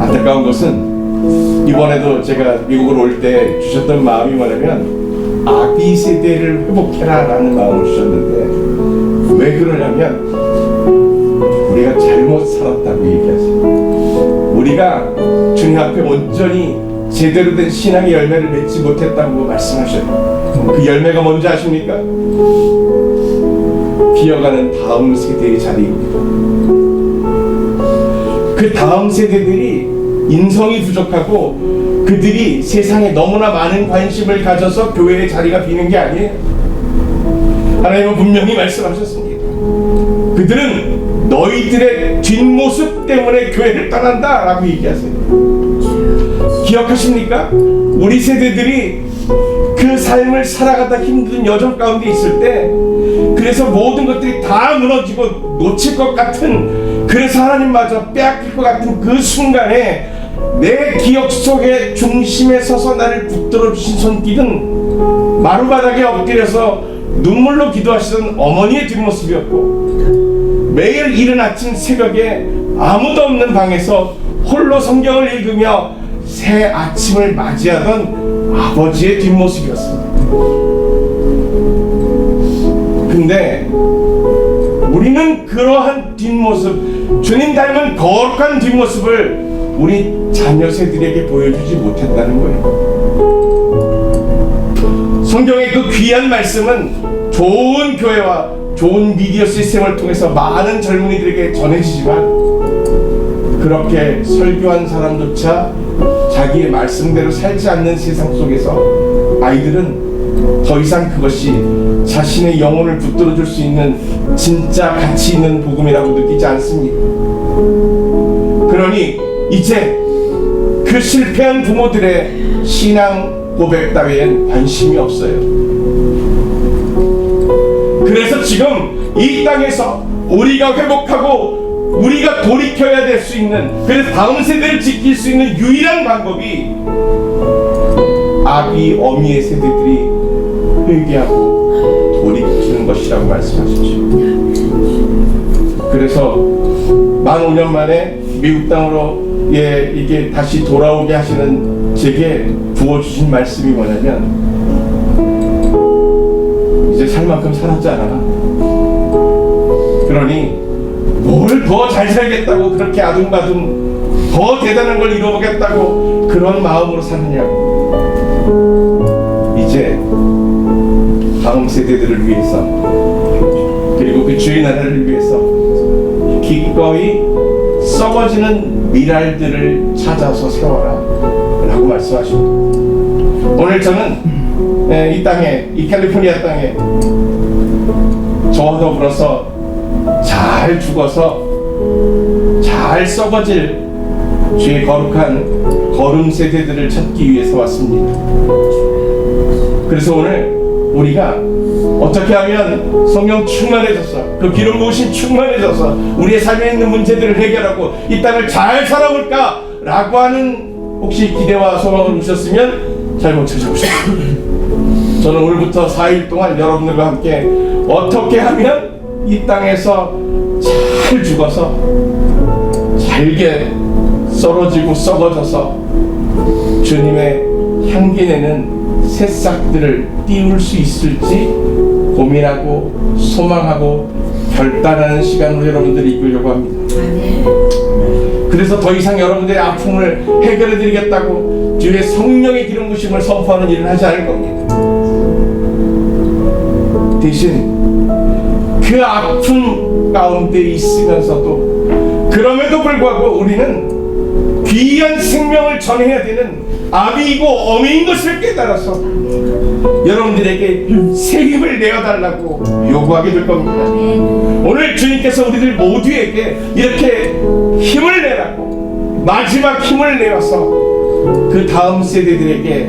안타까운 것은 이번에도 제가 미국으로 올 때 주셨던 마음이 뭐냐면 아비 세대를 회복해라 라는 마음을 주셨는데, 왜 그러냐면 우리가 잘못 살았다고 얘기하세요. 우리가 주님 앞에 온전히 제대로 된 신앙의 열매를 맺지 못했다고 말씀하셔요. 그 열매가 뭔지 아십니까? 비어가는 다음 세대의 자리입니다. 그 다음 세대들이 인성이 부족하고 그들이 세상에 너무나 많은 관심을 가져서 교회의 자리가 비는 게 아니에요. 하나님은 분명히 말씀하셨습니다. 그들은 너희들의 뒷모습 때문에 교회를 떠난다 라고 얘기하세요. 기억하십니까? 우리 세대들이 그 삶을 살아가다 힘든 여정 가운데 있을 때, 그래서 모든 것들이 다 무너지고 놓칠 것 같은, 그래서 하나님마저 빼앗길 것 같은 그 순간에 내 기억 속에 중심에 서서 나를 붙들어 주신 손길은 마루바닥에 엎드려서 눈물로 기도하시던 어머니의 뒷모습이었고, 매일 이른 아침 새벽에 아무도 없는 방에서 홀로 성경을 읽으며 새 아침을 맞이하던 아버지의 뒷모습이었습니다. 근데 우리는 그러한 뒷모습, 주님 닮은 거룩한 뒷모습을 우리 자녀 세들에게 보여주지 못했다는 거예요. 성경의 그 귀한 말씀은 좋은 교회와 좋은 미디어 시스템을 통해서 많은 젊은이들에게 전해지지만, 그렇게 설교한 사람조차 자기의 말씀대로 살지 않는 세상 속에서 아이들은 더 이상 그것이 자신의 영혼을 붙들어줄 수 있는 진짜 가치 있는 복음이라고 느끼지 않습니다. 그러니 이제 그 실패한 부모들의 신앙 고백 따위엔 관심이 없어요. 그래서 지금 이 땅에서 우리가 회복하고 우리가 돌이켜야 될 수 있는, 그래서 다음 세대를 지킬 수 있는 유일한 방법이 아비 어미의 세대들이 회개하고 돌이키는 것이라고 말씀하셨죠. 그래서 만 5년 만에 미국 땅으로 이게 다시 돌아오게 하시는 제게 부어주신 말씀이 뭐냐면, 이제 살 만큼 살았잖아. 그러니 뭘 더 잘 살겠다고 그렇게 아둥바둥 더 대단한 걸 이뤄보겠다고 그런 마음으로 사느냐고. 이제 다음 세대들을 위해서, 그리고 그 주의 나라를 위해서 기꺼이 썩어지는 미랄들을 찾아서 세워라 라고 말씀하십니다. 오늘 저는 이 땅에, 이 캘리포니아 땅에 저와 더불어서 잘 죽어서 잘 썩어질 주의 거룩한 거름 세대들을 찾기 위해서 왔습니다. 그래서 오늘 우리가 어떻게 하면 성령 충만해져서, 그 기름 부으심 충만해져서 우리의 삶에 있는 문제들을 해결하고 이 땅을 잘 살아볼까 라고 하는 혹시 기대와 소망을 주셨으면 잘못 찾아오셨습니다. 저는 오늘부터 4일 동안 여러분들과 함께 어떻게 하면 이 땅에서 잘 죽어서 잘게 썰어지고 썩어져서 주님의 향기 내는 새싹들을 띄울 수 있을지 고민하고 소망하고 결단하는 시간으로 여러분들을 이끌려고 합니다. 그래서 더 이상 여러분들의 아픔을 해결해 드리겠다고 주의 성령의 기름 부심을 선포하는 일을 하지 않을 겁니다. 대신 그 아픔 가운데 있으면서도, 그럼에도 불구하고 우리는 귀한 생명을 전해야 되는 아비이고 어미인 것을 깨달아서 여러분들에게 새 힘을 내어달라고 요구하게 될 겁니다. 오늘 주님께서 우리들 모두에게 이렇게 힘을 내라고, 마지막 힘을 내어서 그 다음 세대들에게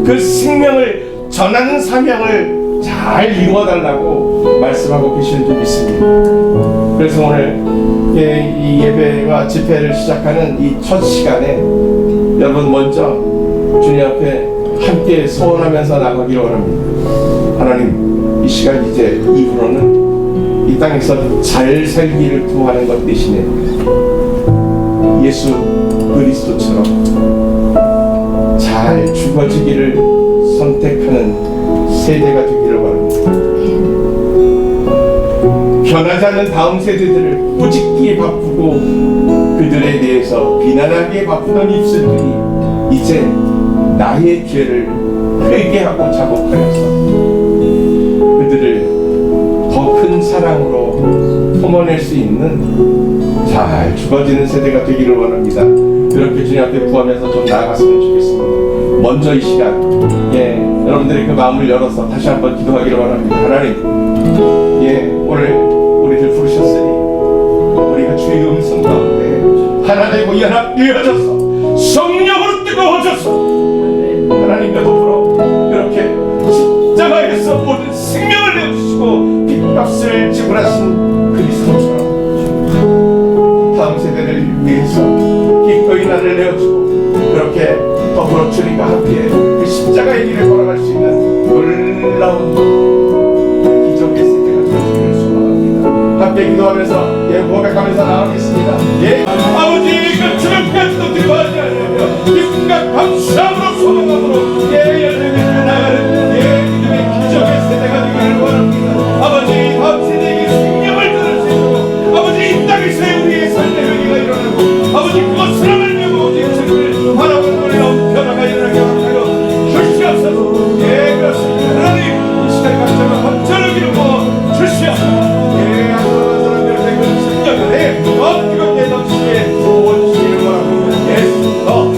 그 생명을 전하는 사명을 잘 이루어달라고 말씀하고 계시는 줄 믿습니다. 그래서 오늘 이 예배와 집회를 시작하는 이 첫 시간에 여러분 먼저 주님 앞에 함께 소원하면서 나가기를 원합니다. 하나님, 이 시간 이제 이후로는 이 땅에서 잘 살기를 구하는 것 대신에 예수 그리스도처럼 잘 죽어지기를 선택하는 세대가 되기를 바랍니다. 변하지 않는 다음 세대들을 꾸짖기에 바쁘고 그들에 대해서 비난하기에 바쁘던 입술들이 이제 나의 죄를 회개하고 자복하여서 그들을 더 큰 사랑으로 품어낼 수 있는 잘 죽어지는 세대가 되기를 원합니다. 그렇게 주님 앞에 구하면서 좀 나아갔으면 좋겠습니다. 먼저 이 시간 여러분들의 그 마음을 열어서 다시 한번 기도하기를 원합니다. 하나님, 오늘 우리를 부르셨으니 우리가 주의 음성 가운데 하나 되고 연합되어져서 성령으로 뜨거워져서 하나님과 더불어 이렇게 십자가에서 모든 생명을 내어주시고 빚값을 지불하신 그리스도처럼 다음 세대를 위해서 기꺼이 나를 내어주고 그렇게 더불어 주님과 함께 그 십자가의 길을 걸어갈 수 있는 놀라운 기적의 세대가 되기를 소망합니다. 함께 기도하면서 고백하면서 나가겠습니다. 아버지 그 주님까지도 드리하지 않으며 기쁨과 감사함으로 소망함으로 열매를 나가는 믿음의 기적의 세대가 되기를 원합니다. 아버지 다음 세대에게 생명을 들을 수 있도록 아버지 이 땅에서의 우리의 삶의 회개가 일어나고 아버지 그것을 하나님의 오직 주님을 바라보는 놀라운 변화가 일어나게 하여 주시옵소서. 그렇습니다. 하나님 이 시간에 감사와 감사를 기르고 주시옵소서. 뜨겁게 넘치게 도와주시기를 바랍니다. 예수 더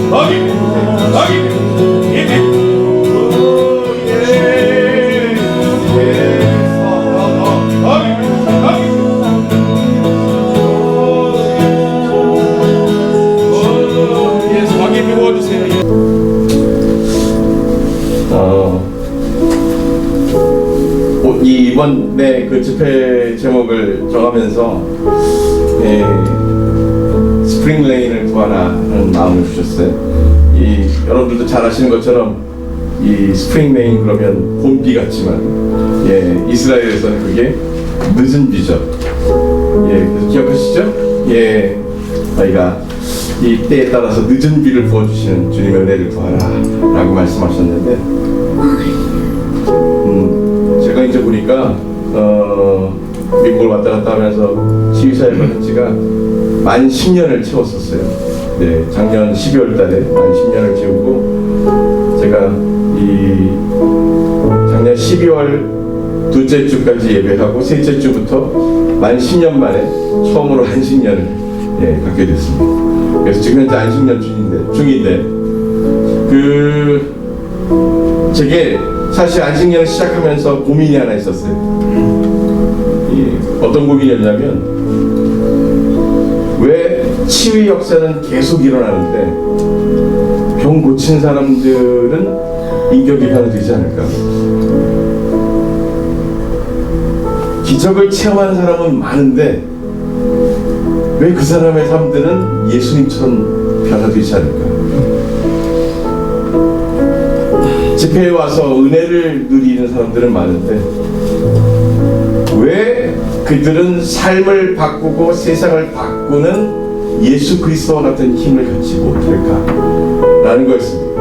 이번에 그 집회 제목을 정하면서 스프링 레인을 구하라는 마음을 주셨어요. 여러분들도 잘 아시는 것처럼 이 스프링 레인 그러면 봄비 같지만 이스라엘에서는 그게 늦은 비죠. 그래서 기억하시죠? 저희가 이 때에 따라서 늦은 비를 부어주시는 주님의 은혜를 구하라 라고 말씀하셨는데 제가 이제 보니까 미국을 왔다 갔다 하면서 시위사역을 한 지가 만 10년을 채웠었어요. 작년 12월 달에 만 10년을 채우고 제가 작년 12월 둘째 주까지 예배하고 셋째 주부터 만 10년 만에 처음으로 안식년을 갖게 됐습니다. 그래서 지금 현재 안식년 중인데 제게 사실 안식년을 시작하면서 고민이 하나 있었어요. 어떤 고민이었냐면 왜 치유 역사는 계속 일어나는데 병 고친 사람들은 인격이 변화되지 않을까? 기적을 체험하는 사람은 많은데 왜 그 사람의 삶들은 예수님처럼 변화되지 않을까? 집회에 와서 은혜를 누리는 사람들은 많은데 왜 그들은 삶을 바꾸고 세상을 바꾸는 예수 그리스도와 같은 힘을 갖지 못할까? 라는 거였습니다.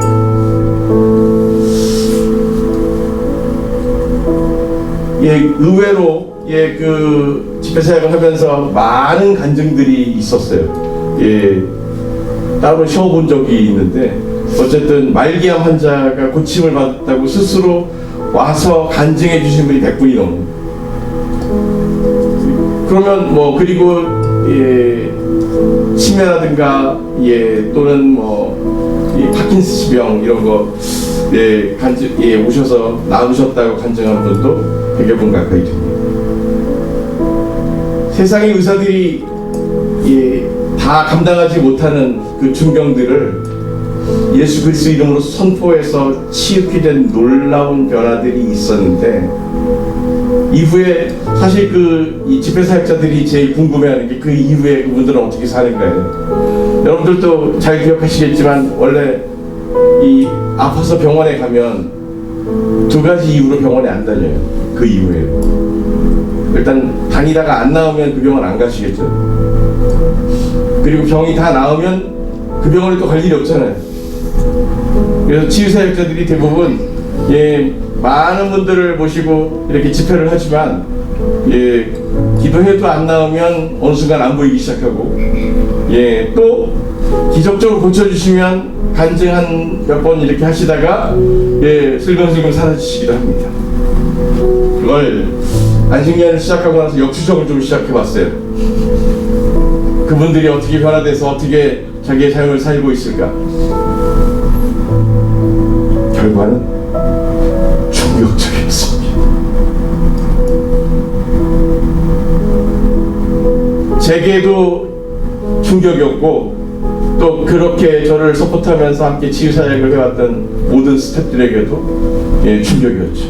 의외로 그 집회 사역을 하면서 많은 간증들이 있었어요. 따로 쉬어본 적이 있는데 어쨌든 말기암 환자가 고침을 받았다고 스스로 와서 간증해 주신 분이 100분이 넘는. 그러면 그리고 치매라든가 또는 파킨슨병 이런 거 오셔서 나으셨다고 간증한 분도 100여 분 가까이 됩니다. 세상의 의사들이 다 감당하지 못하는 그 중병들을 예수 그리스도 이름으로 선포해서 치유케 된 놀라운 변화들이 있었는데 이후에 사실 이 집회 사역자들이 제일 궁금해하는 게 그 이후에 그분들은 어떻게 사는가예요. 여러분들도 잘 기억하시겠지만 원래 아파서 병원에 가면 두 가지 이유로 병원에 안 다녀요. 그 이후에 일단 다니다가 안 나으면 그 병원 안 가시겠죠. 그리고 병이 다 나으면 그 병원에 또 갈 일이 없잖아요. 그래서 치유사역자들이 대부분 많은 분들을 모시고 이렇게 집회를 하지만 기도해도 안 나오면 어느 순간 안 보이기 시작하고 또 기적적으로 고쳐주시면 간증 한 몇 번 이렇게 하시다가 슬금슬금 사라지시기도 합니다. 그걸 안식년을 시작하고 나서 역추적을 좀 시작해봤어요. 그분들이 어떻게 변화돼서 어떻게 자기의 삶을 살고 있을까. 결과는 충격적이었습니다. 제게도 충격이었고 또 그렇게 저를 서포트하면서 함께 치유사역을 해왔던 모든 스태프들에게도 충격이었죠.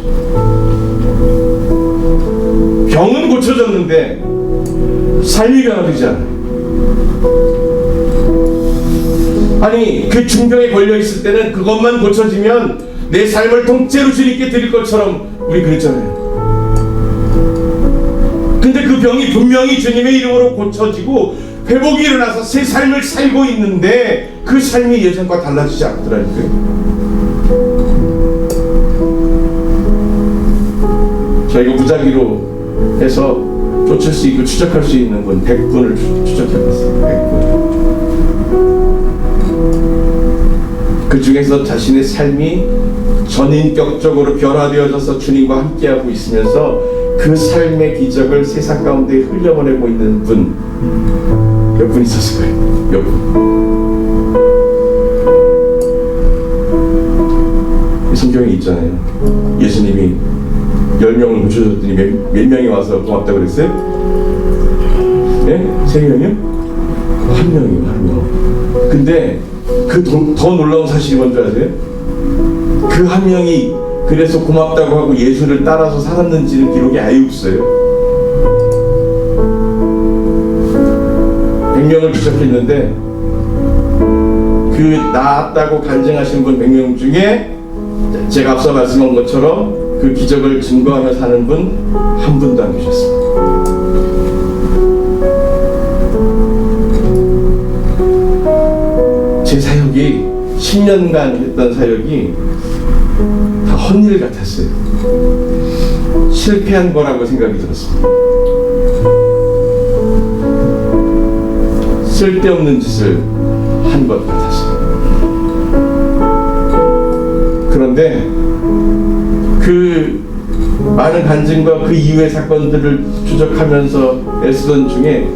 병은 고쳐졌는데 삶이 변화되지 않아요. 아니 그 중병에 걸려있을 때는 그것만 고쳐지면 내 삶을 통째로 주님께 드릴 것처럼 우리 그랬잖아요. 근데 그 병이 분명히 주님의 이름으로 고쳐지고 회복이 일어나서 새 삶을 살고 있는데 그 삶이 예전과 달라지지 않더라고요. 저희가 무작위로 해서 쫓을 수 있고 추적할 수 있는 분 100분을 추적해봤어요. 100분. 그 중에서 자신의 삶이 전인격적으로 변화되어져서 주님과 함께하고 있으면서 그 삶의 기적을 세상 가운데 흘려보내고 있는 분 몇 분 있었을 거예요. 몇 분. 이 성경에 있잖아요. 예수님이 10명을 고쳐줬더니 몇 명이 와서 고맙다고 그랬어요? 3명이요? 1명이요. 1명. 근데 그 더 놀라운 사실이 뭔지 아세요? 그 1명이 그래서 고맙다고 하고 예수를 따라서 살았는지는 기록이 아예 없어요. 100명을 추적했는데 그 나았다고 간증하신 분 100명 중에 제가 앞서 말씀한 것처럼 그 기적을 증거하며 사는 분 한 분도 안 계셨습니다. 제 사역이 10년간 했던 사역이 다 헛일 같았어요. 실패한 거라고 생각이 들었습니다. 쓸데없는 짓을 한 것 같았어요. 그런데 그 많은 간증과 그 이후의 사건들을 추적하면서 애쓰던 중에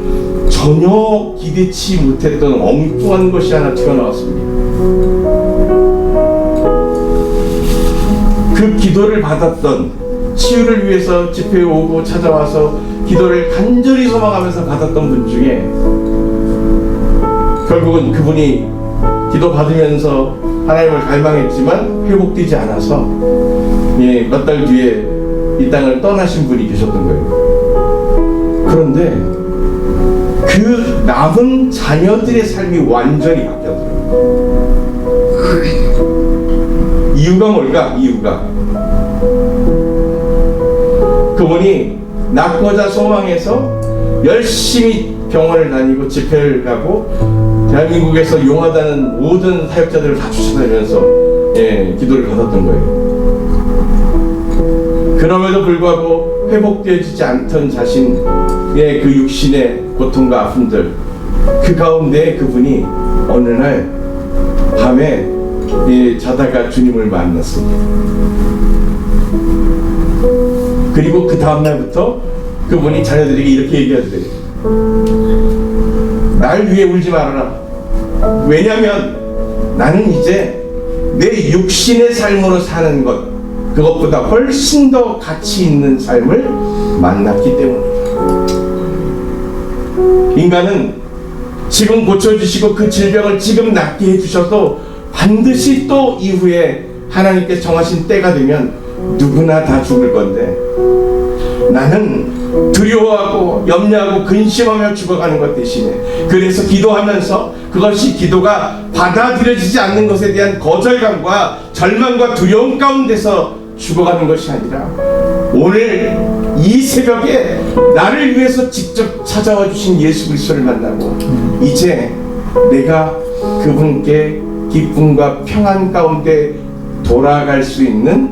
전혀 기대치 못했던 엉뚱한 것이 하나 튀어나왔습니다. 그 기도를 받았던, 치유를 위해서 집회에 오고 찾아와서 기도를 간절히 소망하면서 받았던 분 중에 결국은 그분이 기도 받으면서 하나님을 갈망했지만 회복되지 않아서 몇 달 뒤에 이 땅을 떠나신 분이 계셨던 거예요. 그런데 그 남은 자녀들의 삶이 완전히 바뀌었더라고요. 이유가 뭘까? 이유가 그분이 낳고자 소망해서 열심히 병원을 다니고 집회를 가고 대한민국에서 용하다는 모든 사역자들을 다 쫓아다니면서 기도를 받았던 거예요. 그럼에도 불구하고 회복되어지지 않던 자신의 그 육신의 고통과 아픔들, 그 가운데 그분이 어느 날 밤에 자다가 주님을 만났습니다. 그리고 그 다음날부터 그분이 자녀들에게 이렇게 얘기하더래요. 날 위해 울지 말아라. 왜냐면 나는 이제 내 육신의 삶으로 사는 것, 그것보다 훨씬 더 가치 있는 삶을 만났기 때문이다. 인간은 지금 고쳐주시고 그 질병을 지금 낫게 해주셔도 반드시 또 이후에 하나님께서 정하신 때가 되면 누구나 다 죽을 건데, 나는 두려워하고 염려하고 근심하며 죽어가는 것 대신에, 그래서 기도하면서 그것이 기도가 받아들여지지 않는 것에 대한 거절감과 절망과 두려움 가운데서 죽어가는 것이 아니라, 오늘 이 새벽에 나를 위해서 직접 찾아와 주신 예수 그리스도를 만나고 이제 내가 그분께 기쁨과 평안 가운데 돌아갈 수 있는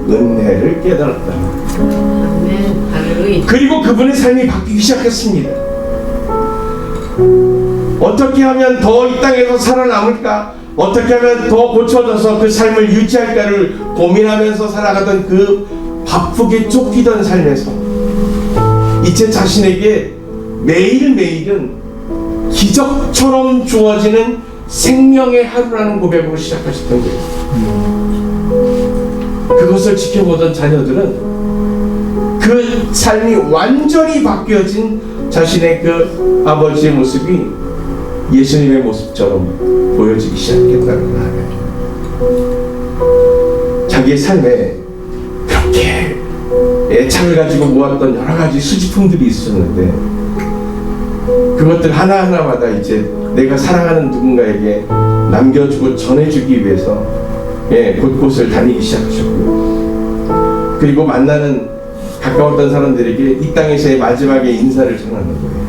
은혜를 깨달았다. 아멘. 할렐루야. 그리고 그분의 삶이 바뀌기 시작했습니다. 어떻게 하면 더 이 땅에서 살아남을까? 어떻게 하면 더 고쳐져서 그 삶을 유지할까를 고민하면서 살아가던 그 바쁘게 쫓기던 삶에서 이제 자신에게 매일매일은 기적처럼 주어지는 생명의 하루라는 고백으로 시작하셨던 거예요. 그것을 지켜보던 자녀들은 그 삶이 완전히 바뀌어진 자신의 그 아버지의 모습이 예수님의 모습처럼 보여지기 시작했다는 거예요. 자기의 삶에 그렇게 애착을 가지고 모았던 여러 가지 수집품들이 있었는데 그것들 하나하나마다 이제 내가 사랑하는 누군가에게 남겨주고 전해주기 위해서 곳곳을 다니기 시작하셨고요. 그리고 만나는 가까웠던 사람들에게 이 땅에서의 마지막에 인사를 전하는 거예요.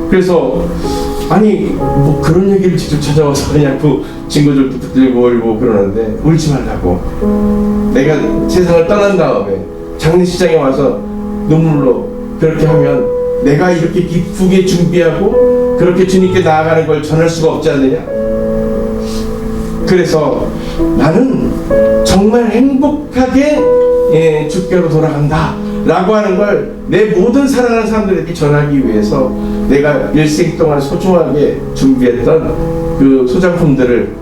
그래서 아니 뭐 그런 얘기를 직접 찾아와서 그냥 그 친구들도 붙들고 울고 그러는데 울지 말라고. 내가 세상을 떠난 다음에 장례식장에 와서 눈물로 그렇게 하면 내가 이렇게 기쁘게 준비하고 그렇게 주님께 나아가는 걸 전할 수가 없지 않느냐. 그래서 나는 정말 행복하게 주께로 돌아간다 라고 하는 걸 내 모든 사랑하는 사람들에게 전하기 위해서 내가 일생 동안 소중하게 준비했던 그 소장품들을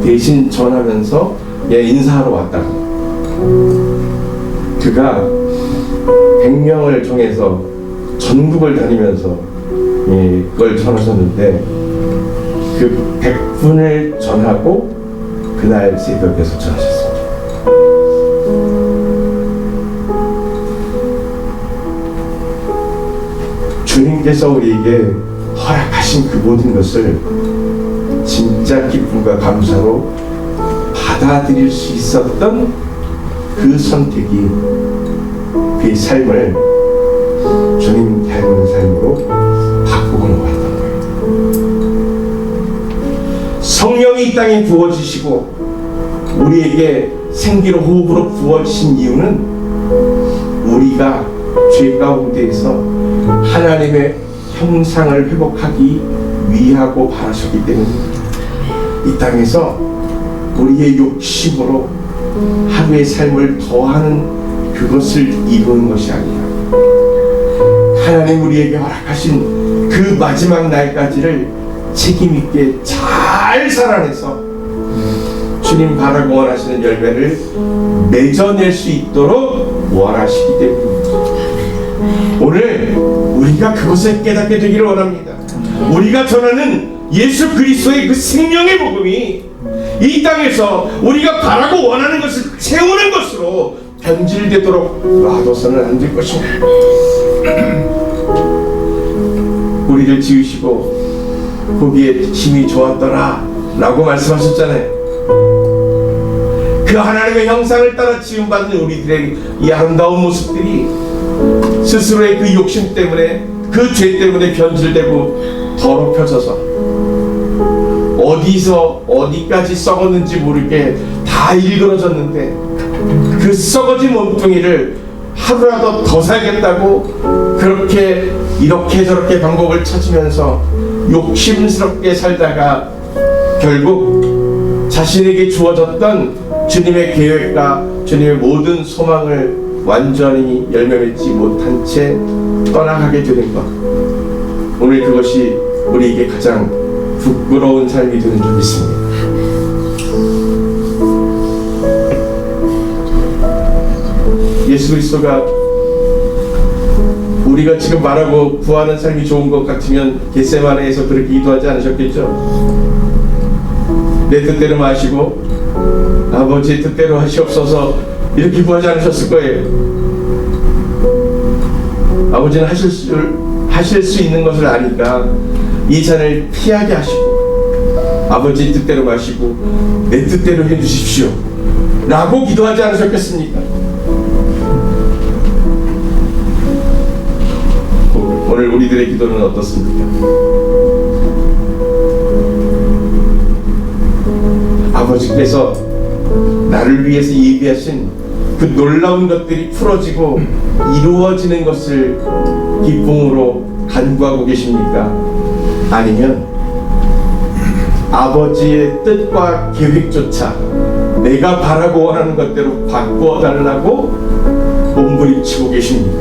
대신 전하면서 인사하러 왔다고. 그가 100명을 정해서 전국을 다니면서 그걸 전하셨는데 그 100분을 전하고 그날 새벽에서 전하셨습니다. 주님께서 우리에게 허락하신 그 모든 것을 진짜 기쁨과 감사로 받아들일 수 있었던 그 선택이 그의 삶을 주님 닮은 삶으로 바꾸고 놓았던 거예요. 성령이 이 땅에 부어지시고 우리에게 생기로 호흡으로 부어지신 이유는 우리가 죄 가운데에서 하나님의 형상을 회복하기 위하고 바라셨기 때문입니다. 이 땅에서 우리의 욕심으로 하루의 삶을 더하는 그것을 이루는 것이 아니라 하나님 우리에게 허락하신 그 마지막 날까지를 책임있게 잘 살아내서 주님 바라고 원하시는 열매를 맺어낼 수 있도록 원하시기 때문입니다. 오늘 우리가 그것을 깨닫게 되기를 원합니다. 우리가 전하는 예수 그리스도의 그 생명의 복음이 이 땅에서 우리가 바라고 원하는 것을 채우는 것으로 변질되도록 놔둬서는 안 될 것입니다. 우리를 지으시고 보기에 힘이 좋았더라 라고 말씀하셨잖아요. 그 하나님의 형상을 따라 지음받은 우리들의 이 아름다운 모습들이 스스로의 그 욕심 때문에 그 죄 때문에 변질되고 더럽혀져서 어디서 어디까지 썩었는지 모르게 다 일그러졌는데 그 썩어진 몸뚱이를 하루라도 더 살겠다고 그렇게 이렇게 저렇게 방법을 찾으면서 욕심스럽게 살다가 결국 자신에게 주어졌던 주님의 계획과 주님의 모든 소망을 완전히 열매 맺지 못한 채 떠나가게 되는 것. 오늘 그것이 우리에게 가장 부끄러운 삶이 되는 줄 믿습니다. 예수 그리스도가 우리가 지금 말하고 구하는 삶이 좋은 것 같으면 겟세마네에서 그렇게 기도하지 않으셨겠죠? 내 뜻대로 마시고 아버지의 뜻대로 하시옵소서 이렇게 구하지 않으셨을 거예요. 아버지는 하실 수 있는 것을 아니까 이 잔을 피하게 하시고 아버지의 뜻대로 마시고 내 뜻대로 해주십시오 라고 기도하지 않으셨겠습니까? 오늘 우리들의 기도는 어떻습니까? 아버지께서 나를 위해서 예비하신 그 놀라운 것들이 풀어지고 이루어지는 것을 기쁨으로 간구하고 계십니까? 아니면 아버지의 뜻과 계획조차 내가 바라고 원하는 것대로 바꾸어 달라고 몸부림치고 계십니까?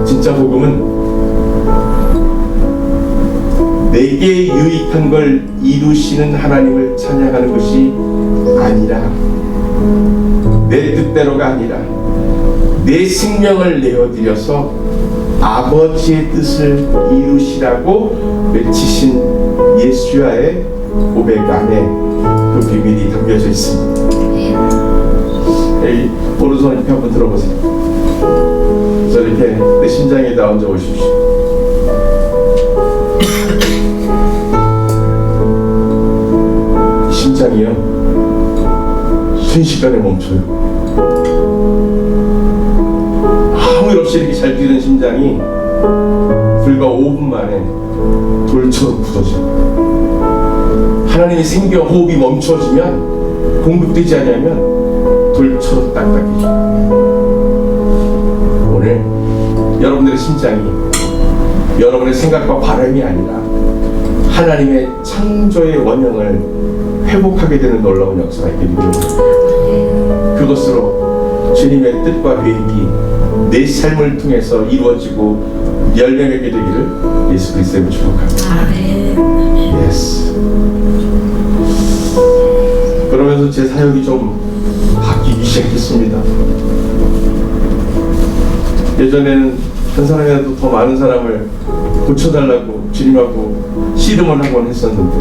진짜 복음은 내게 유익한 걸 이루시는 하나님을 찬양하는 것이 아니라 내 뜻대로가 아니라 내 생명을 내어드려서 아버지의 뜻을 이루시라고 외치신 예수야의 고백 안에 그 비밀이 담겨져 있습니다. 오른손 이렇게 한번 들어보세요. 그래서 이렇게 내 심장에다 얹어 보십시오. 심장이요 순식간에 멈춰요. 아무 일 없이 이렇게 잘 뛰는 심장이 불과 5분 만에 돌처럼 굳어져요. 하나님의 생기와 호흡이 멈춰지면, 공급되지 않으면 돌처럼 딱딱해져요. 오늘 여러분들의 심장이 여러분의 생각과 바람이 아니라 하나님의 창조의 원형을 회복하게 되는 놀라운 역사가 있게 됩니다. 그것으로 주님의 뜻과 계획이 내 삶을 통해서 이루어지고 열매맺게 되기를 예수 그리스도로 축복합니다. 예스. 그러면서 제 사역이 좀 바뀌기 시작했습니다. 예전에는 한 사람이라도 더 많은 사람을 고쳐달라고 주님하고 씨름을 하곤 했었는데,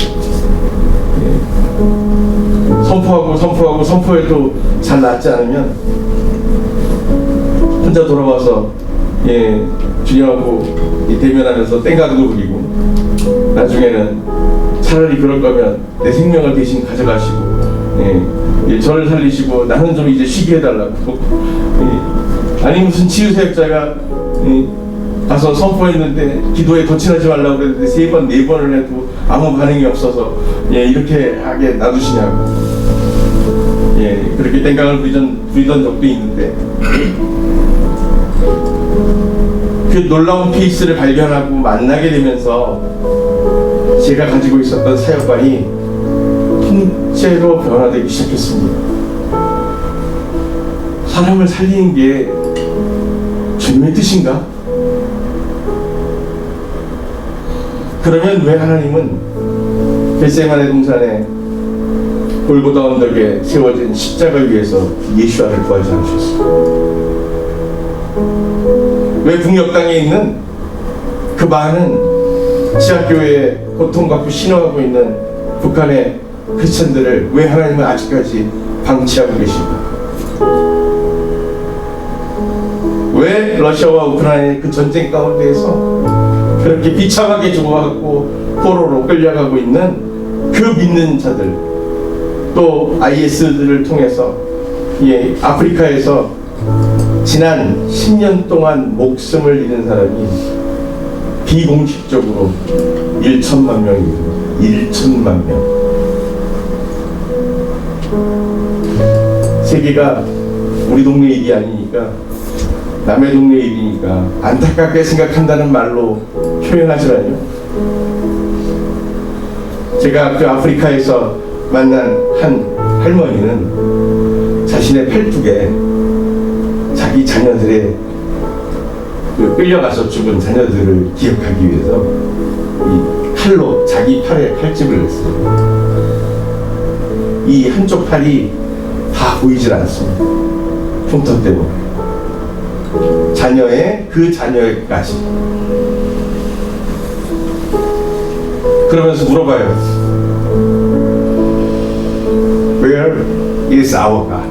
선포해도 잘 낫지 않으면 혼자 돌아와서 주님하고 대면하면서 땡가도 부리고, 나중에는 차라리 그럴 거면 내 생명을 대신 가져가시고 저를 살리시고 나는 좀 이제 쉬게 해달라고, 아니 무슨 치유사역자가 가서 선포했는데 기도에 거칠하지 말라고 그랬는데 3번, 4번을 해도 아무 반응이 없어서 이렇게 하게 놔두시냐고 그렇게 땡깡을 부리던 적도 있는데, 그 놀라운 페이스를 발견하고 만나게 되면서 제가 가지고 있었던 사역관이 통째로 변화되기 시작했습니다. 사람을 살리는 게 주님의 뜻인가? 그러면 왜 하나님은 겟세마네 동산에 골고다 언덕에 세워진 십자가를 위해서 예수아를 구하지 않으셨어요? 왜 북녘 땅에 있는 그 많은 지하교회에 고통받고 신어하고 있는 북한의 크리스천들을 왜 하나님은 아직까지 방치하고 계십니까? 왜 러시아와 우크라이나의 그 전쟁 가운데에서 그렇게 비참하게 죽어가고 포로로 끌려가고 있는 그 믿는 자들, 또 IS들을 통해서 아프리카에서 지난 10년 동안 목숨을 잃은 사람이 비공식적으로 1천만 명입니다. 1천만 명. 세계가 우리 동네 일이 아니니까, 남의 동네 일이니까 안타깝게 생각한다는 말로 표현하시라뇨. 제가 그 아프리카에서 만난 한 할머니는 자신의 팔뚝에 자기 자녀들의 끌려가서 죽은 자녀들을 기억하기 위해서 이 칼로 자기 팔에 칼집을 냈어요. 이 한쪽 팔이 다 보이질 않습니다. 흉터 때문에. 그 자녀까지. 그러면서 물어봐요. Where is our God?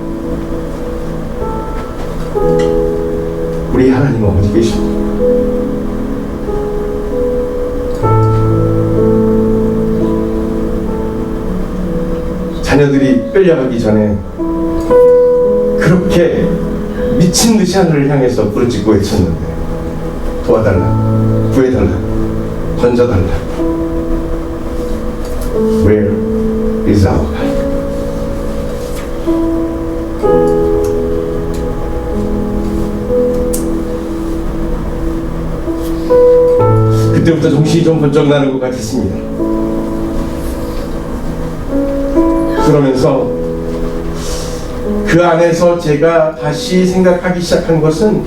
우리 하나님은 어디 계십니까? 자녀들이 끌려가기 전에 그렇게 미친 듯이 하늘을 향해서 부르짖고 외쳤는데, 도와달라, 구해달라, 건져달라. Where is our God? 그때부터 정신이 좀 번쩍 나는 것 같았습니다. 그러면서 그 안에서 제가 다시 생각하기 시작한 것은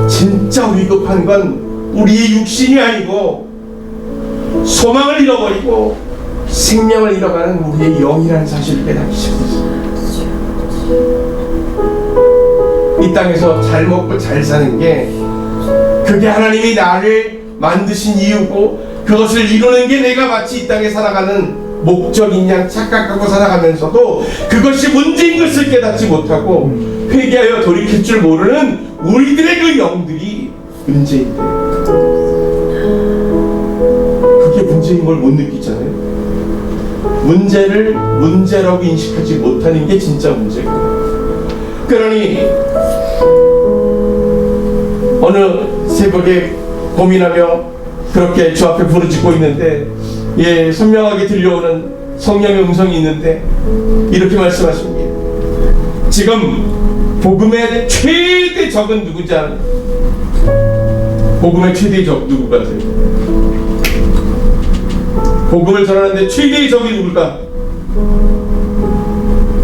진짜 위급한 건 우리의 육신이 아니고 소망을 잃어버리고 생명을 잃어가는 우리의 영이라는 사실을 깨닫기 시작했어요. 이 땅에서 잘 먹고 잘 사는 게 그게 하나님이 나를 만드신 이유고 그것을 이루는 게 내가 마치 이 땅에 살아가는 목적인 양 착각하고 살아가면서도 그것이 문제인 것을 깨닫지 못하고 회개하여 돌이킬 줄 모르는 우리들의 그 영들이 문제인데 그게 문제인 걸 못 느끼잖아요. 문제를 문제라고 인식하지 못하는 게 진짜 문제고, 그러니 어느 새벽에 고민하며 그렇게 주 앞에 부르짖고 있는데 선명하게 들려오는 성령의 음성이 있는데 이렇게 말씀하십니다. 지금 복음의 최대 적은 누구지 않아요? 복음의 최대의 적 누구 같아요? 복음을 전하는데 최대의 적이 누굴까?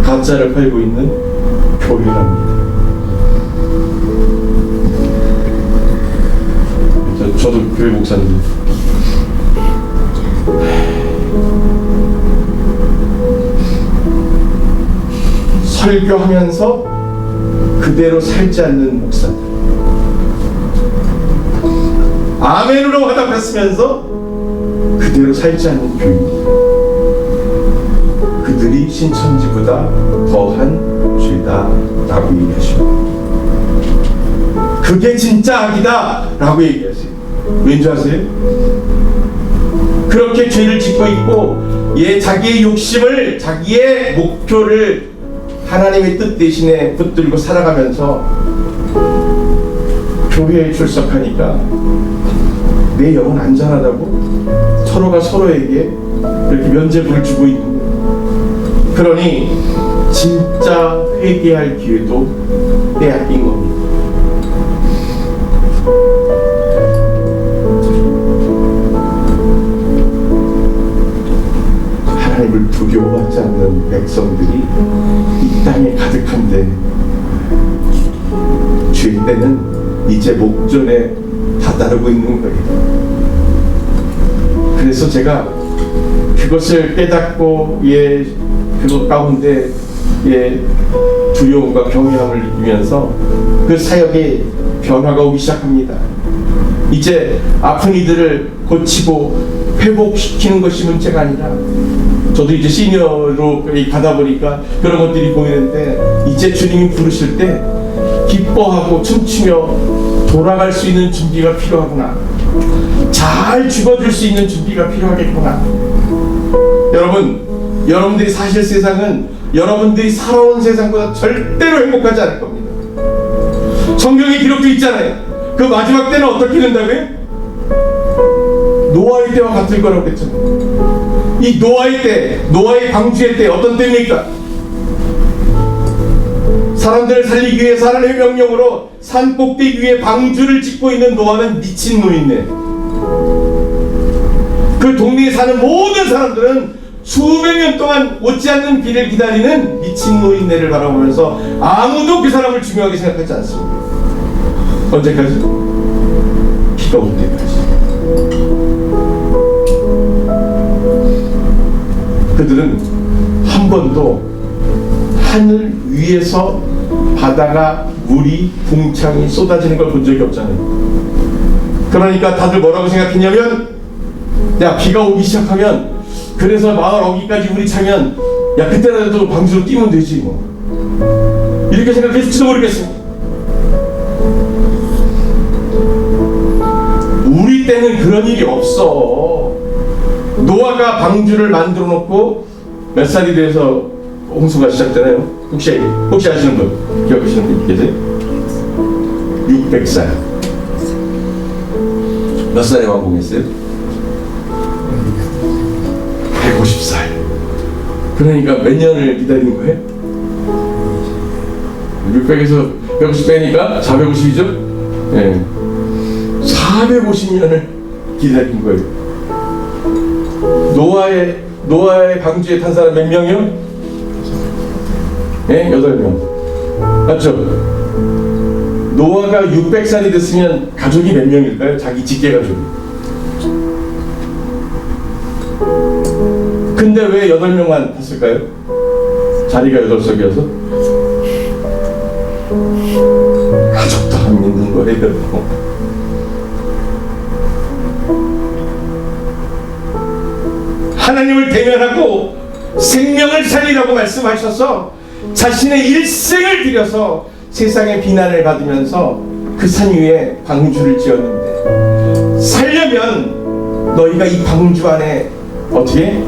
가짜를 팔고 있는 교회랍니다. 저도 교회 목사인데 설교하면서 그대로 살지 않는 목사들, 아멘으로 화답했으면서 그대로 살지 않는 교인들, 그들이 신천지보다 더한 죄다 라고 얘기하십니다. 그게 진짜 악이다 라고 얘기하세요. 왠지 아세요? 그렇게 죄를 짓고 있고 자기의 욕심을, 자기의 목표를 하나님의 뜻 대신에 붙들고 살아가면서 교회에 출석하니까 내 영은 안전하다고 서로가 서로에게 이렇게 면죄부를 주고 있는 거예요. 그러니 진짜 회개할 기회도 빼앗긴 겁니다. 하나님을 두려워하지 않는 백성들이 이 땅에 가득한데 죄때는 이제 목전에 다다르고 있는 거예요. 그래서 제가 그것을 깨닫고 그것 가운데 두려움과 경외함을 느끼면서 그 사역에 변화가 오기 시작합니다. 이제 아픈 이들을 고치고 회복시키는 것이 문제가 아니라, 저도 이제 시니어로 가다 보니까 그런 것들이 보이는데, 이제 주님이 부르실 때 기뻐하고 춤추며 돌아갈 수 있는 준비가 필요하구나, 잘 죽어줄 수 있는 준비가 필요하겠구나. 여러분, 여러분들이 사실 세상은 여러분들이 살아온 세상보다 절대로 행복하지 않을 겁니다. 성경에 기록도 있잖아요. 그 마지막 때는 어떻게 된다고요? 노아의 때와 같을 거라고 했잖아요. 이 노아의 때, 노아의 방주의 때 어떤 때입니까? 사람들을 살리기 위해 하나님의 명령으로 산 꼭대기 위에 방주를 짓고 있는 노아는 미친 노인네. 그 동네에 사는 모든 사람들은 수백 년 동안 오지 않는 비를 기다리는 미친 노인네를 바라보면서 아무도 그 사람을 중요하게 생각하지 않습니다. 언제까지? 비가 올 때까지. 그들은 한 번도 하늘 위에서 바다가 물이 궁창이 쏟아지는 걸 본 적이 없잖아요. 그러니까 다들 뭐라고 생각했냐면, 야, 비가 오기 시작하면, 그래서 마을 어귀까지 물이 차면, 야, 그때라도 방주로 뛰면 되지 뭐, 이렇게 생각했을지도 모르겠습니다. 우리 때는 그런 일이 없어. 노아가 방주를 만들어 놓고 몇 살이 돼서 홍수가 시작되나요? 혹시 아시는 분? 기억하시는 분 계세요? 600살. 몇 살에 완공했어요? 450살. 그러니까 몇 년을 기다린 거예요? 600에서 150 빼니까 450이죠? 예. 450년을 기다린 거예요. 노아의 방주에 탄 사람 몇 명이요? 예? 8명. 맞죠? 노아가 600살이 됐으면 가족이 몇 명일까요? 자기 직계 가족이. 근데 왜 8명만 탔을까요? 자리가 8석이어서? 가족도 안 믿는 거예요. 하나님을 대면하고 생명을 살리라고 말씀하셔서 자신의 일생을 들여서 세상의 비난을 받으면서 그 산 위에 방주를 지었는데, 살려면 너희가 이 방주 안에 어떻게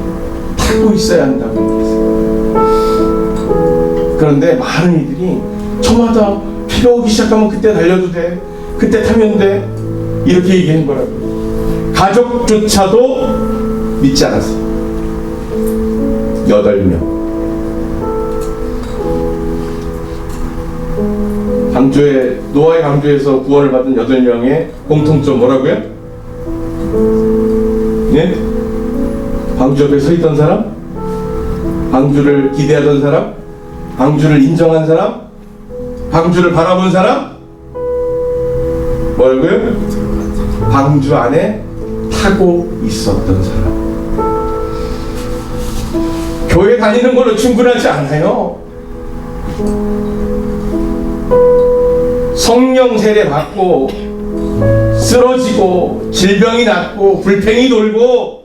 타고 있어야 한다고 얘기했어요. 그런데 많은 이들이 저마다 비가 오기 시작하면 그때 달려도 돼, 그때 타면 돼, 이렇게 얘기한 거라고요. 가족조차도 믿지 않았어요. 8명. 노아의 방주에서 구원을 받은 8명의 공통점 뭐라고요? 예? 방주 옆에 서 있던 사람? 방주를 기대하던 사람? 방주를 인정한 사람? 방주를 바라본 사람? 뭐라고요? 방주 안에 타고 있었던 사람. 교회 다니는 걸로 충분하지 않아요. 성령 세례 받고 쓰러지고 질병이 낫고 불팽이 돌고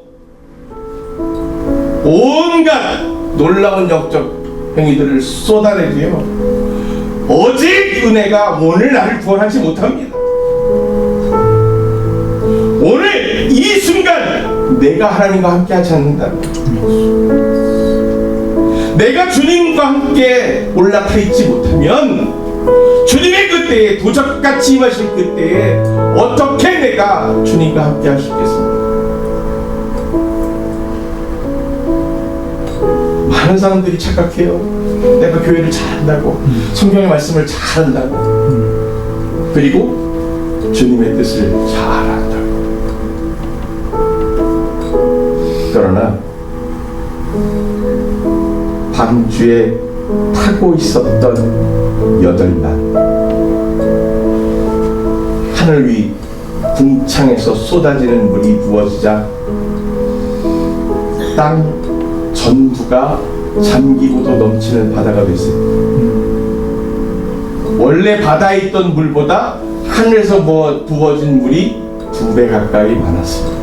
온갖 놀라운 역적 행위들을 쏟아내도요, 오직 은혜가 오늘 나를 구원하지 못합니다. 오늘 이 순간 내가 하나님과 함께 하지 않는다, 내가 주님과 함께 올라타 있지 못하면 주님의 그때에, 도적같이 임하실 그때에 어떻게 내가 주님과 함께 할 수 있겠습니까? 많은 사람들이 착각해요. 내가 교회를 잘한다고, 성경의 말씀을 잘한다고, 그리고 주님의 뜻을 잘한다고. 그러나 방주에 타고 있었던 8만, 하늘 위 궁창에서 쏟아지는 물이 부어지자 땅 전부가 잠기고도 넘치는 바다가 됐어요. 원래 바다에 있던 물보다 하늘에서 부어진 물이 2배 가까이 많았습니다.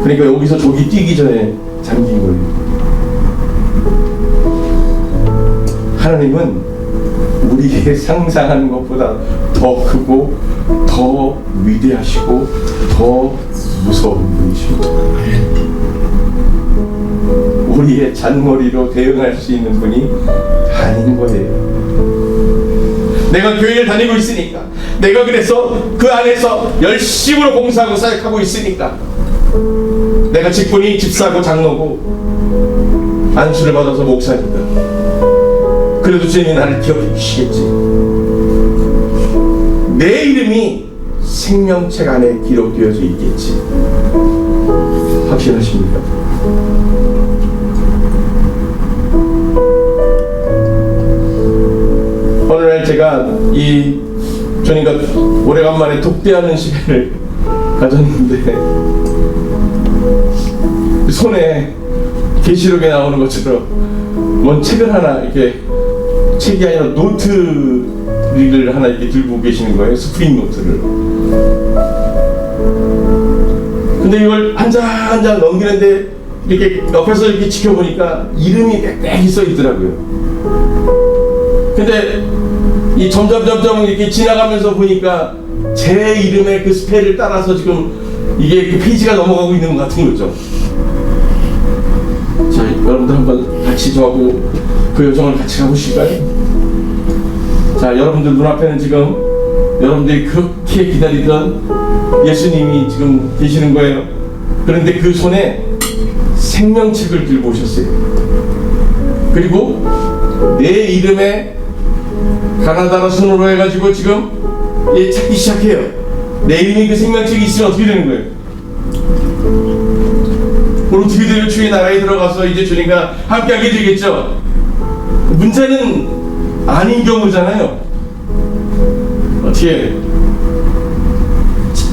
그러니까 여기서 조기 뛰기 전에 잠긴 거예요. 하나님은 우리의 상상하는 것보다 더 크고 더 위대하시고 더 무서운 분이십니다. 우리의 잔머리로 대응할 수 있는 분이 아닌 거예요. 내가 교회를 다니고 있으니까, 내가 그래서 그 안에서 열심으로 봉사하고 사역하고 있으니까, 내가 직분이 집사고 장로고 안수를 받아서 목사니까 그래도 주님이 나를 기억해 주시겠지. 내 이름이 생명책 안에 기록되어져 있겠지. 확신하십니까? 오늘날 제가 이 주님과 오래간만에 독대하는 시간을 가졌는데, 손에 계시록에 나오는 것처럼 뭔 책을 하나, 이렇게 책이 아니라 노트를 하나 이렇게 들고 계시는 거예요. 스프링 노트를. 근데 이걸 한 장 한 장 넘기는데 이렇게 옆에서 이렇게 지켜보니까 이름이 빽빽히 써 있더라고요. 근데 이 점점 이렇게 지나가면서 보니까 제 이름의 그 스펠을 따라서 지금 이게 그 페이지가 넘어가고 있는 것 같은 거죠. 자, 여러분들 한번 같이 저하고 그 여정을 같이 가보실까요? 자, 여러분들 눈앞에는 지금 여러분들이 그렇게 기다리던 예수님이 지금 계시는 거예요. 그런데 그 손에 생명책을 들고 오셨어요. 그리고 내 이름에 가나다라 손으로 해가지고 지금 찾기 시작해요. 내 이름이 그 생명책이 있으면 어떻게 되는 거예요? 오늘 어떻게 되면 주의 나라에 들어가서 이제 주님과 함께하게 되겠죠. 문제는 아닌 경우잖아요. 어떻게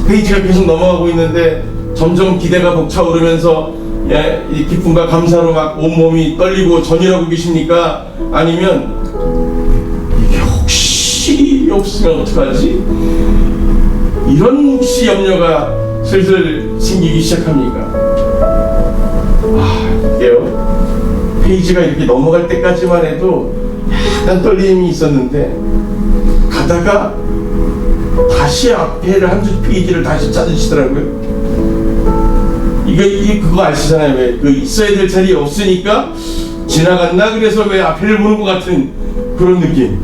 페이지가 계속 넘어가고 있는데 점점 기대가 벅차오르면서 이 기쁨과 감사로 막 온몸이 떨리고 전율하고 계십니까? 아니면 이게 혹시 없으면 어떡하지? 이런 혹시 염려가 슬슬 생기기 시작합니까? 이게요, 페이지가 이렇게 넘어갈 때까지만 해도 약간 떨림이 있었는데 가다가 다시 앞에를 한 줄 페이지를 다시 찾으시더라고요. 이게 그거 아시잖아요. 왜 그 있어야 될 자리에 없으니까 지나갔나 그래서 왜 앞에를 보는 것 같은 그런 느낌.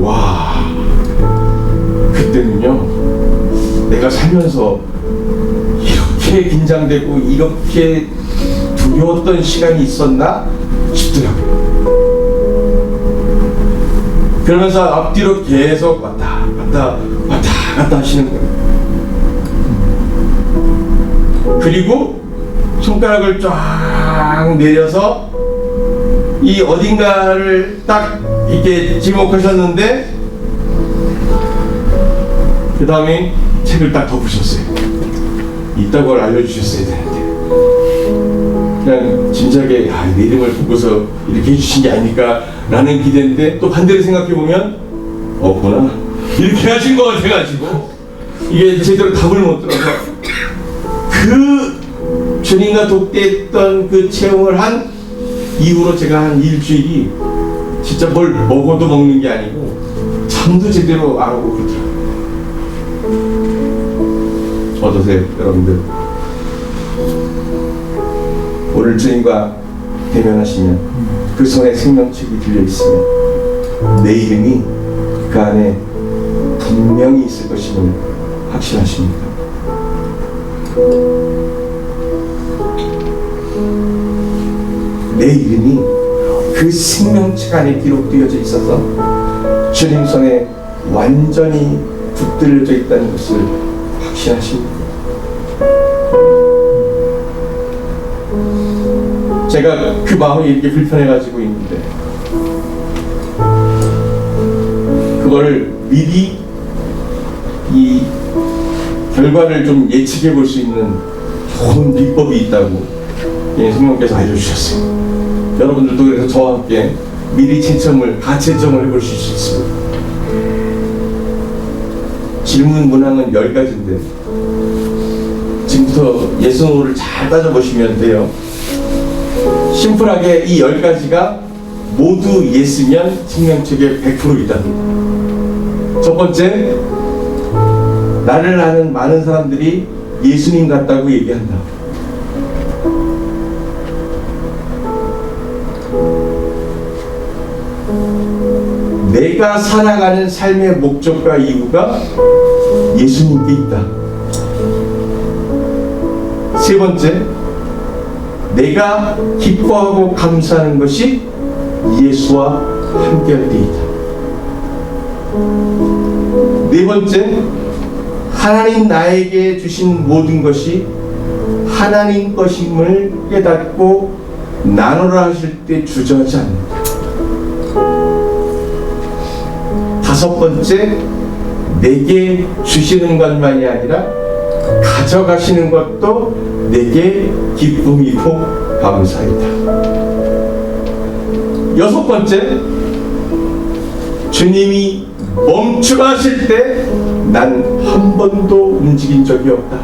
와, 그때는요, 내가 살면서 이렇게 긴장되고 이렇게 두려웠던 시간이 있었나 싶더라고요. 그러면서 앞뒤로 계속 왔다 갔다 하시는 거예요. 그리고 손가락을 쫙 내려서 이 어딘가를 딱 이렇게 지목하셨는데 그 다음에 책을 딱 덮으셨어요. 이딴 걸 알려주셨어야 되는데 그냥 진작에 내 이름을 보고서 이렇게 해주신 게 아닐까 라는 기대인데 또 반대로 생각해보면 없구나 이렇게 하신 것 같아가지고 이게 제대로 답을 못 들어서 그 주님과 독대했던 그 체험을 한 이후로 제가 한 일주일이 진짜 뭘 먹어도 먹는 게 아니고 잠도 제대로 안 오고 그러더라고요. 어떠세요 여러분들? 오늘 주님과 대면하시면 그 손에 생명책이 들려있으면 내 이름이 그 안에 분명히 있을 것임을 확신하십니까? 내 이름이 그 생명책 안에 기록되어져 있어서 주님 손에 완전히 붙들려져 있다는 것을 확신하십니까? 제가 그 마음이 이렇게 불편해가지고 있는데 그거를 미리 이 결과를 좀 예측해 볼 수 있는 좋은 비법이 있다고 성령께서 알려주셨어요. 여러분들도 그래서 저와 함께 미리 가채점을 해볼 수 있습니다. 질문 문항은 10가지인데 지금부터 예스노를 잘 따져보시면 돼요. 심플하게 이 10가지가 모두 예스면 생명책의 100%이다. 첫 번째, 나를 아는 많은 사람들이 예수님 같다고 얘기한다. 내가 살아가는 삶의 목적과 이유가 예수님께 있다. 세 번째, 내가 기뻐하고 감사하는 것이 예수와 함께할 때이다. 네 번째, 하나님 나에게 주신 모든 것이 하나님 것임을 깨닫고 나누라 하실 때 주저하지 않는다. 다섯 번째, 내게 주시는 것만이 아니라 가져가시는 것도 내게 기쁨이고 감사이다. 여섯 번째, 주님이 멈추라 하실 때 난 한 번도 움직인 적이 없다.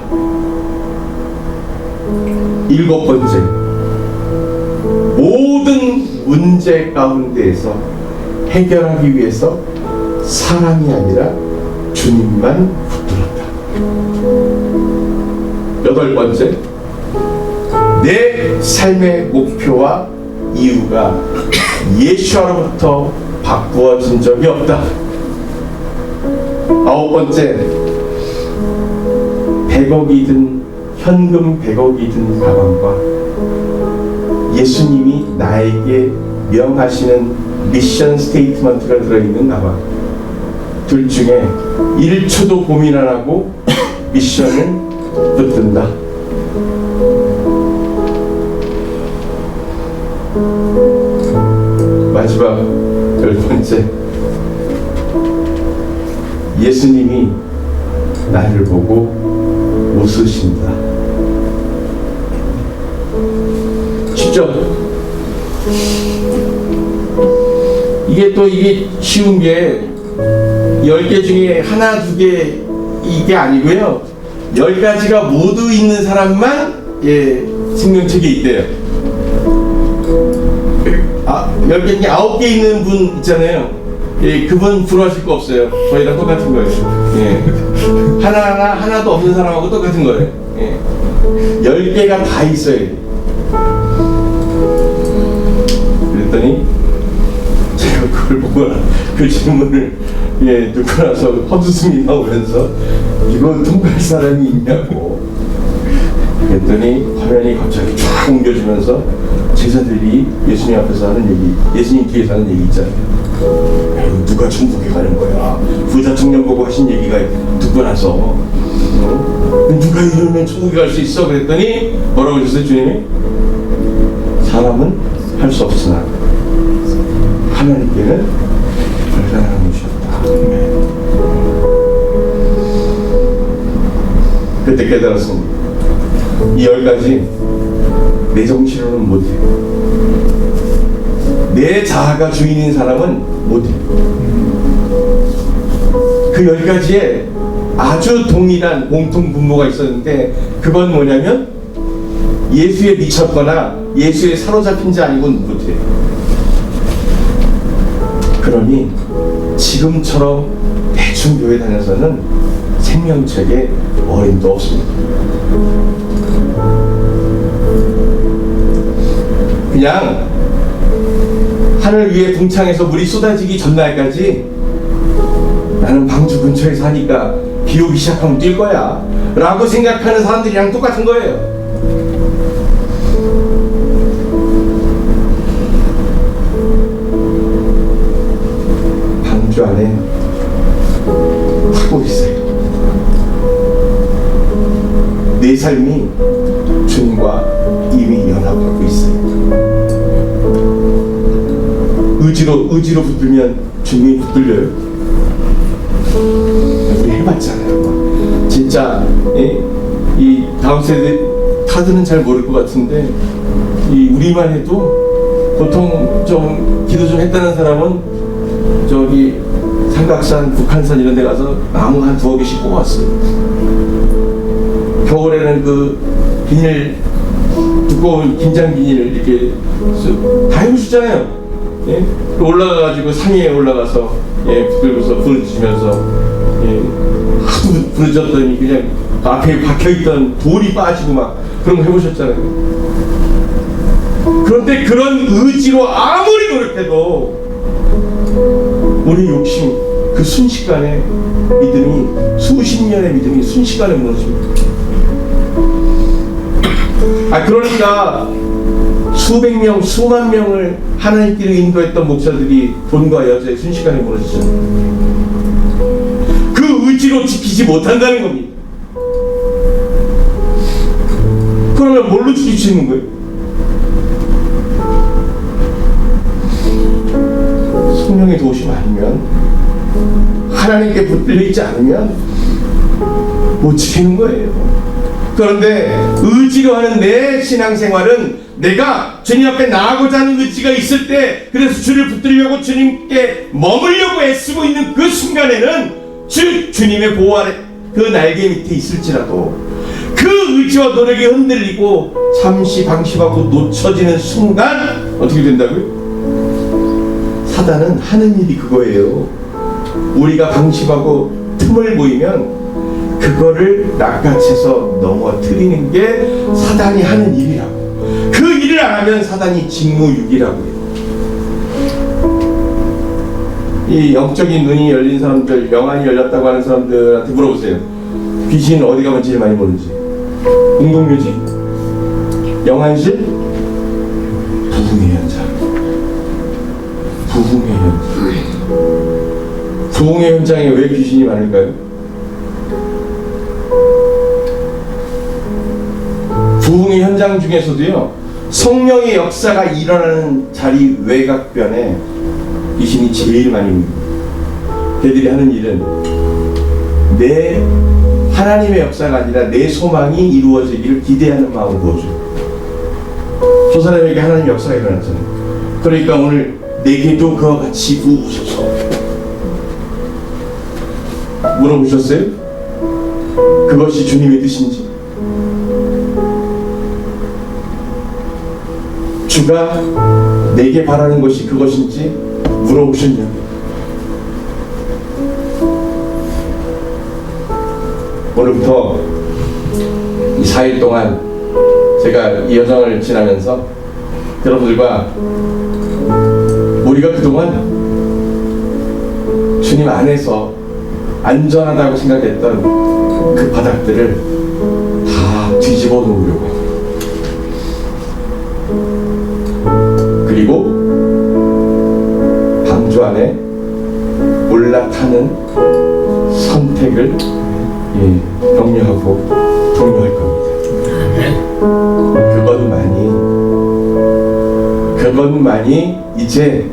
일곱 번째, 모든 문제 가운데에서 해결하기 위해서 사람이 아니라 주님만 붙들었다. 여덟 번째, 내 삶의 목표와 이유가 예수로부터 바꾸어진 적이 없다. 아홉 번째, 100억이든 현금 100억이든 가방과 예수님이 나에게 명하시는 미션 스테이트먼트가 들어있는 가방, 둘 중에 1초도 고민 안 하고 미션을 붙든다. 마지막 10번째, 예수님이 나를 보고 웃으신다. 쉽죠? 이게 쉬운 게 10개 중에 하나, 두 개 이게 아니고요. 10가지가 모두 있는 사람만 생명책에 있대요. 10개 중에 9개 있는 분 있잖아요. 그분 부러워하실 거 없어요. 저희랑 똑같은 거예요. 하나도 없는 사람하고 똑같은 거예요. 10개가 다 있어야 돼. 그랬더니 제가 그걸 보고 그 질문을 듣고 나서 헛웃음이 나오면서 이거 통과할 사람이 있냐고. 그랬더니 화면이 갑자기 쫙 옮겨지면서 제자들이 예수님 앞에서 하는 얘기, 예수님 뒤에서 하는 얘기 있잖아요. 누가 천국에 가는 거야? 부자 청년 보고 하신 얘기가 듣고 나서 누가 이러면 천국에 갈 수 있어? 그랬더니 뭐라고 하셨어요, 주님이? 사람은 할 수 없으나 하나님께는 불가능한 것이었다. 그때 깨달았습니다. 이 10가지 내 정신으로는 못해. 내 자아가 주인인 사람은 못해. 그 10가지에 아주 동일한 공통 분모가 있었는데 그건 뭐냐면 예수에 미쳤거나 예수에 사로잡힌 자 아니고는 못해. 그러니 지금처럼 대충 교회 다녀서는 생명책에 어림도 없습니다. 그냥 하늘 위에 동창에서 물이 쏟아지기 전날까지 나는 방주 근처에 사니까 비 오기 시작하면 뛸 거야 라고 생각하는 사람들이랑 똑같은 거예요. 방주 안에 하고 있어요. 내 삶이 주님과 이미 연합하고 있어요. 의지로 붙들면 주님이 붙들려요. 우리 해봤잖아요. 진짜 이 다음 세대 카드는 잘 모를 것 같은데 우리만 해도 보통 좀 기도 좀 했다는 사람은 저기 삼각산, 북한산 이런 데 가서 나무 한 2-3개씩 뽑았어요. 겨울에는 그 비닐, 두꺼운 긴장 비닐 이렇게 다 해보셨잖아요. 올라가가지고 산 위에 올라가서 붙들고서 부르짖으면서 하도 부르짖었더니 그냥 앞에 박혀있던 돌이 빠지고 막 그런 거 해보셨잖아요. 그런데 그런 의지로 아무리 노력해도 우리 욕심, 그 순식간에 믿음이, 수십 년의 믿음이 순식간에 무너집니다. 그러니까 수백 명, 수만 명을 하나님께로 인도했던 목사들이 돈과 여자의 순식간에 무너지잖아요. 그 의지로 지키지 못한다는 겁니다. 그러면 뭘로 지킬 수 있는 거예요? 성령의 도우심 아니면, 하나님께 붙들려 있지 않으면 못 지키는 거예요. 그런데 의지로 하는 내 신앙생활은 내가 주님 앞에 나아가고자 하는 의지가 있을 때, 그래서 주를 붙들려고 주님께 머물려고 애쓰고 있는 그 순간에는 주님의 보호 아래 그 날개 밑에 있을지라도 그 의지와 노력이 흔들리고 잠시 방심하고 놓쳐지는 순간 어떻게 된다고요? 사단은 하는 일이 그거예요. 우리가 방심하고 틈을 보이면 그거를 낚아채서 넘어뜨리는 게 사단이 하는 일이라고. 그 일을 안 하면 사단이 직무유기라고 해요. 이 영적인 눈이 열린 사람들, 명안이 열렸다고 하는 사람들한테 물어보세요. 귀신 어디 가면 제일 많이 보는지. 공동묘지, 영안실, 부흥의 현장. 부흥의 현장. 부흥의 현장에 왜 귀신이 많을까요? 부흥의 현장 중에서도요, 성령의 역사가 일어나는 자리 외곽변에 귀신이 제일 많이 옵니다. 걔들이 하는 일은 내 하나님의 역사가 아니라 내 소망이 이루어지기를 기대하는 마음을 보여줘요. 저 사람에게 하나님의 역사가 일어났잖아요. 그러니까 오늘 내게도 그와 같이 부으셔서 물어보셨어요? 그것이 주님의 뜻인지? 주가 내게 바라는 것이 그것인지 물어보셨냐고요. 오늘부터 이 4일 동안 제가 이 여정을 지나면서 여러분들과 우리가 그동안 주님 안에서 안전하다고 생각했던 그 바닥들을 다 뒤집어 놓으려고 합니다. 그리고 방주 안에 올라타는 선택을 격려하고 독려할 겁니다. 그것만이 이제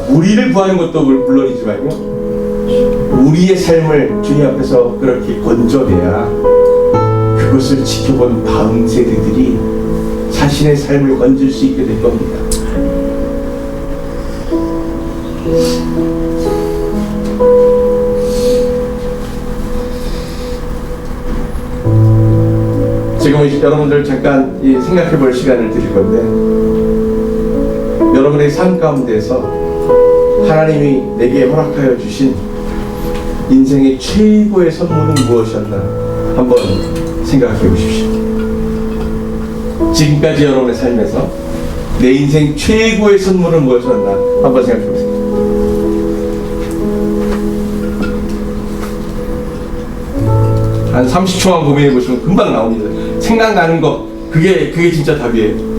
우리를 구하는 것도 물론이지만요, 우리의 삶을 주님 앞에서 그렇게 건져내야 그것을 지켜본 다음 세대들이 자신의 삶을 건질 수 있게 될 겁니다. 지금 여러분들 잠깐 생각해 볼 시간을 드릴 건데, 여러분의 삶 가운데서 하나님이 내게 허락하여 주신 인생의 최고의 선물은 무엇이었나 한번 생각해 보십시오. 지금까지 여러분의 삶에서 내 인생 최고의 선물은 무엇이었나 한번 생각해 보세요. 한 30초만 고민해 보시면 금방 나옵니다. 생각나는 거, 그게 진짜 답이에요.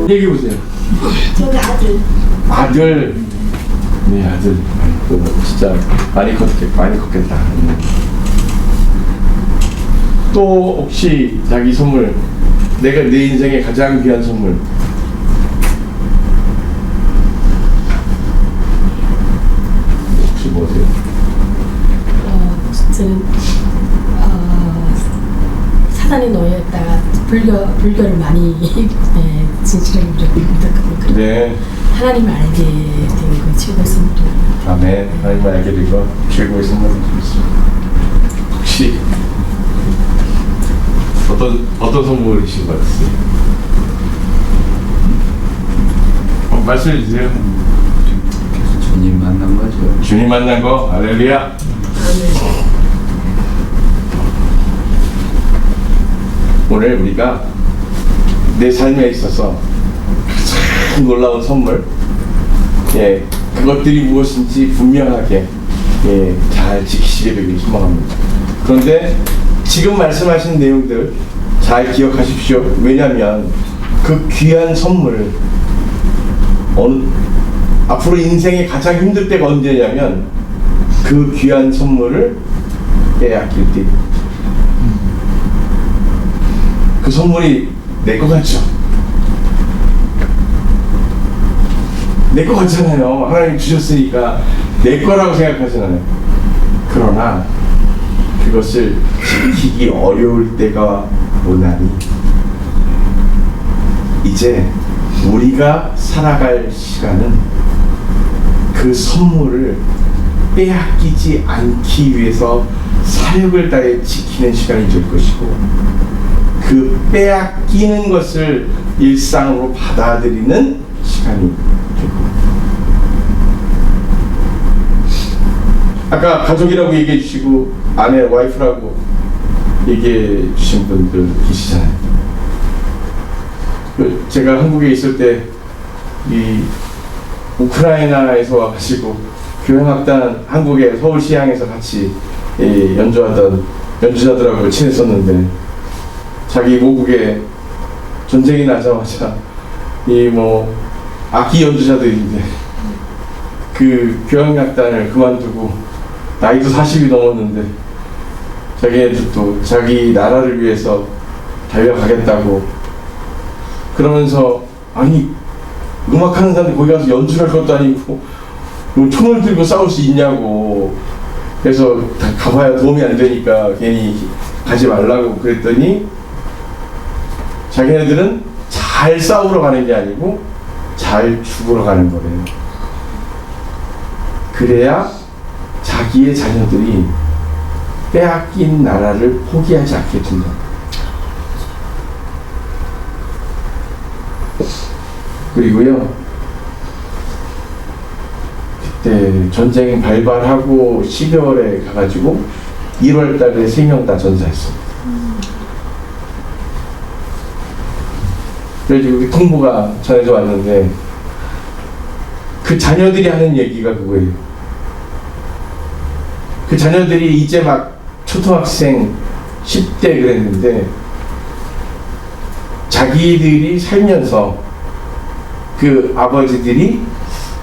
얘기해 보세요. 저기 아들. 아들. 네, 아들. 진짜 많이 컸겠다. 또 혹시 자기 선물, 내가 내 인생의 가장 귀한 선물. 혹시 뭐세요? 저는 사단의 노예였다가 불교를 많이 진실하게 부탁합니다. 네. 하나님을 알게 된 그 최고의 선물. 아멘. 하나님을 알게 되고 최고의 선물을 드렸습니다. 혹시 어떤 선물이신 것 같으세요? 말씀해 주세요. 주님 만난 거죠. 주님 만난 거, 할렐루야. 아멘. 오늘 우리가 내 삶에 있어서 가장 놀라운 선물, 그것들이 무엇인지 분명하게 잘 지키시게 되길 소망합니다. 그런데 지금 말씀하신 내용들 잘 기억하십시오. 왜냐하면 그 귀한 선물, 앞으로 인생에 가장 힘들 때가 언제냐면 그 귀한 선물을 빼앗길 때. 그 선물이 내 거 같죠? 내 거 같잖아요. 하나님 주셨으니까 내 거라고 생각하잖아요. 그러나 그것을 지키기 어려울 때가 오나니 이제 우리가 살아갈 시간은 그 선물을 빼앗기지 않기 위해서 사력을 다해 지키는 시간이 될 것이고, 그 빼앗기는 것을 일상으로 받아들이는 시간이 되고, 아까 가족이라고 얘기해 주시고 아내, 와이프라고 얘기해 주신 분들 계시잖아요. 제가 한국에 있을 때 이 우크라이나에서 와가지고 교향악단 한국의 서울시향에서 같이 연주하던 연주자들하고 친했었는데, 자기 모국에 전쟁이 나자마자 악기 연주자들인데 그 교향악단을 그만두고, 나이도 40이 넘었는데 자기네들도 자기 나라를 위해서 달려가겠다고 그러면서, 아니 음악하는 사람이 거기 가서 연주를 할 것도 아니고 총을 들고 싸울 수 있냐고, 그래서 가봐야 도움이 안 되니까 괜히 가지 말라고 그랬더니, 자기네들은 잘 싸우러 가는 게 아니고 잘 죽으러 가는 거래요. 그래야 자기의 자녀들이 빼앗긴 나라를 포기하지 않게 된다. 그리고요, 그때 전쟁이 발발하고 12월에 가가지고 1월 달에 3명 다 전사했습니다. 그래가지고 통보가 전해져 왔는데, 그 자녀들이 하는 얘기가 그거예요. 그 자녀들이 이제 막 초등학생 10대 그랬는데, 자기들이 살면서 그 아버지들이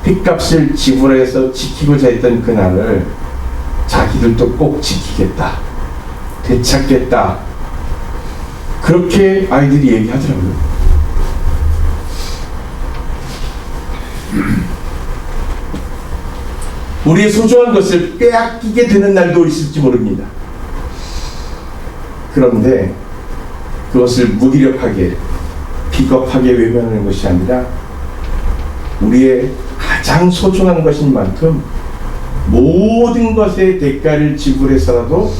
핏값을 지불해서 지키고자 했던 그 날을 자기들도 꼭 지키겠다, 되찾겠다, 그렇게 아이들이 얘기하더라고요. 우리의 소중한 것을 빼앗기게 되는 날도 있을지 모릅니다. 그런데 그것을 무기력하게, 비겁하게 외면하는 것이 아니라, 우리의 가장 소중한 것인 만큼 모든 것의 대가를 지불해서라도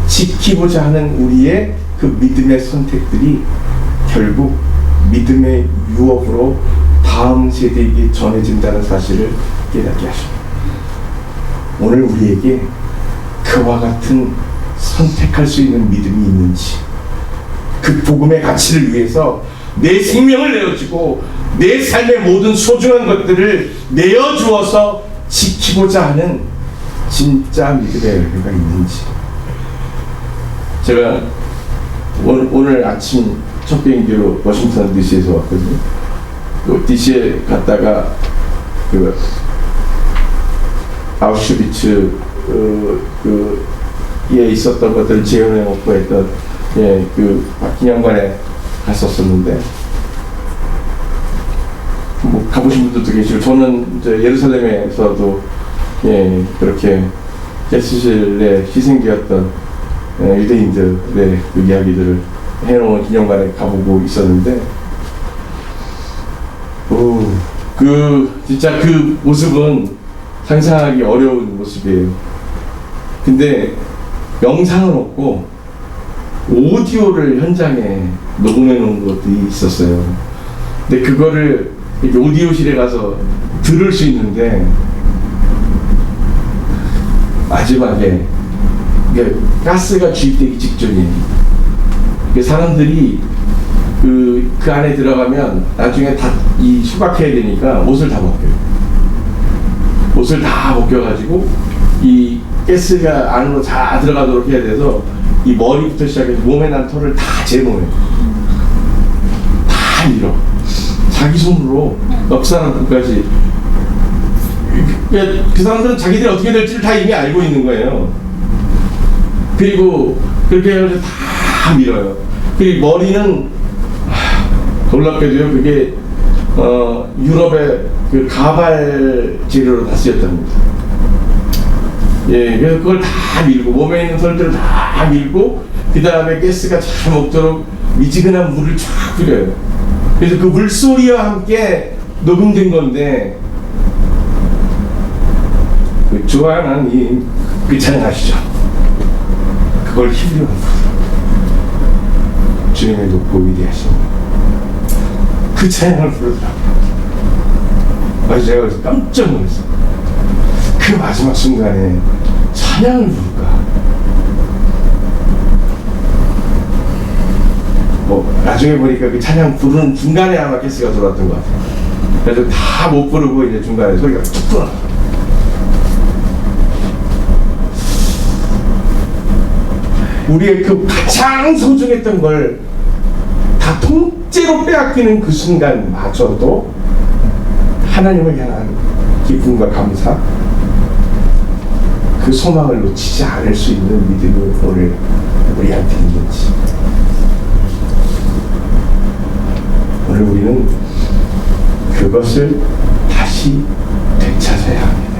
지키고자 하는 우리의 그 믿음의 선택들이 결국 믿음의 유업으로 다음 세대에게 전해진다는 사실을 깨닫게 하십니다. 오늘 우리에게 그와 같은 선택할 수 있는 믿음이 있는지, 그 복음의 가치를 위해서 내 생명을 내어주고 내 삶의 모든 소중한 것들을 내어주어서 지키고자 하는 진짜 믿음의 열매가 있는지. 제가 오늘 아침 첫 비행기로 워싱턴 DC에서 왔거든요. 그 DC에 갔다가 그 아우슈비츠에 있었던 것들을 재현해 놓고 했던 그 기념관에 갔었었는데, 뭐 가보신 분들도 계시고, 저는 이제 예루살렘에서도 그렇게 게스실의 희생되었던 유대인들의 그 이야기들을 해놓은 기념관에 가보고 있었는데, 진짜 그 모습은 상상하기 어려운 모습이에요. 근데 영상은 없고 오디오를 현장에 녹음해 놓은 것들이 있었어요. 근데 그거를 이렇게 오디오실에 가서 들을 수 있는데, 마지막에 이게 가스가 주입되기 직전이에요. 사람들이 그 안에 들어가면 나중에 다 이 수박해야 되니까 옷을 다 벗겨요. 옷을 다 벗겨가지고 이 가스가 안으로 다 들어가도록 해야 돼서 이 머리부터 시작해서 몸에 난 털을 다 제모해요. 다 밀어. 자기 손으로 넉살한까지. 그 사람들은 자기들이 어떻게 될지를 다 이미 알고 있는 거예요. 그리고 그렇게 해서 다 밀어요. 그리고 머리는 놀랍게도요, 그게 유럽의 그 가발 재료로 다 쓰였답니다. 그래서 그걸 다 밀고, 몸에 있는 털들을 다 밀고, 그 다음에 가스가 잘 먹도록 미지근한 물을 쫙 뿌려요. 그래서 그 물소리와 함께 녹음된 건데, 그 좋아하는 그 찬양 아시죠? 그걸 힘들어. 주님의 높고 위대하신 그 찬양을 부르더라고요. 그래서 제가 그래서 깜짝 놀랐어요. 그 마지막 순간에 찬양을 부를까? 나중에 보니까 그 찬양 부르는 중간에 아마 가스가 들어왔던 것 같아요. 그래서 다 못 부르고 이제 중간에 소리가 툭 끊어. 우리의 그 가장 소중했던 걸 다 통째로 빼앗기는 그 순간마저도 하나님을 향한 기쁨과 감사, 그 소망을 놓치지 않을 수 있는 믿음이 오늘 우리한테 있는지. 오늘 우리는 그것을 다시 되찾아야 합니다.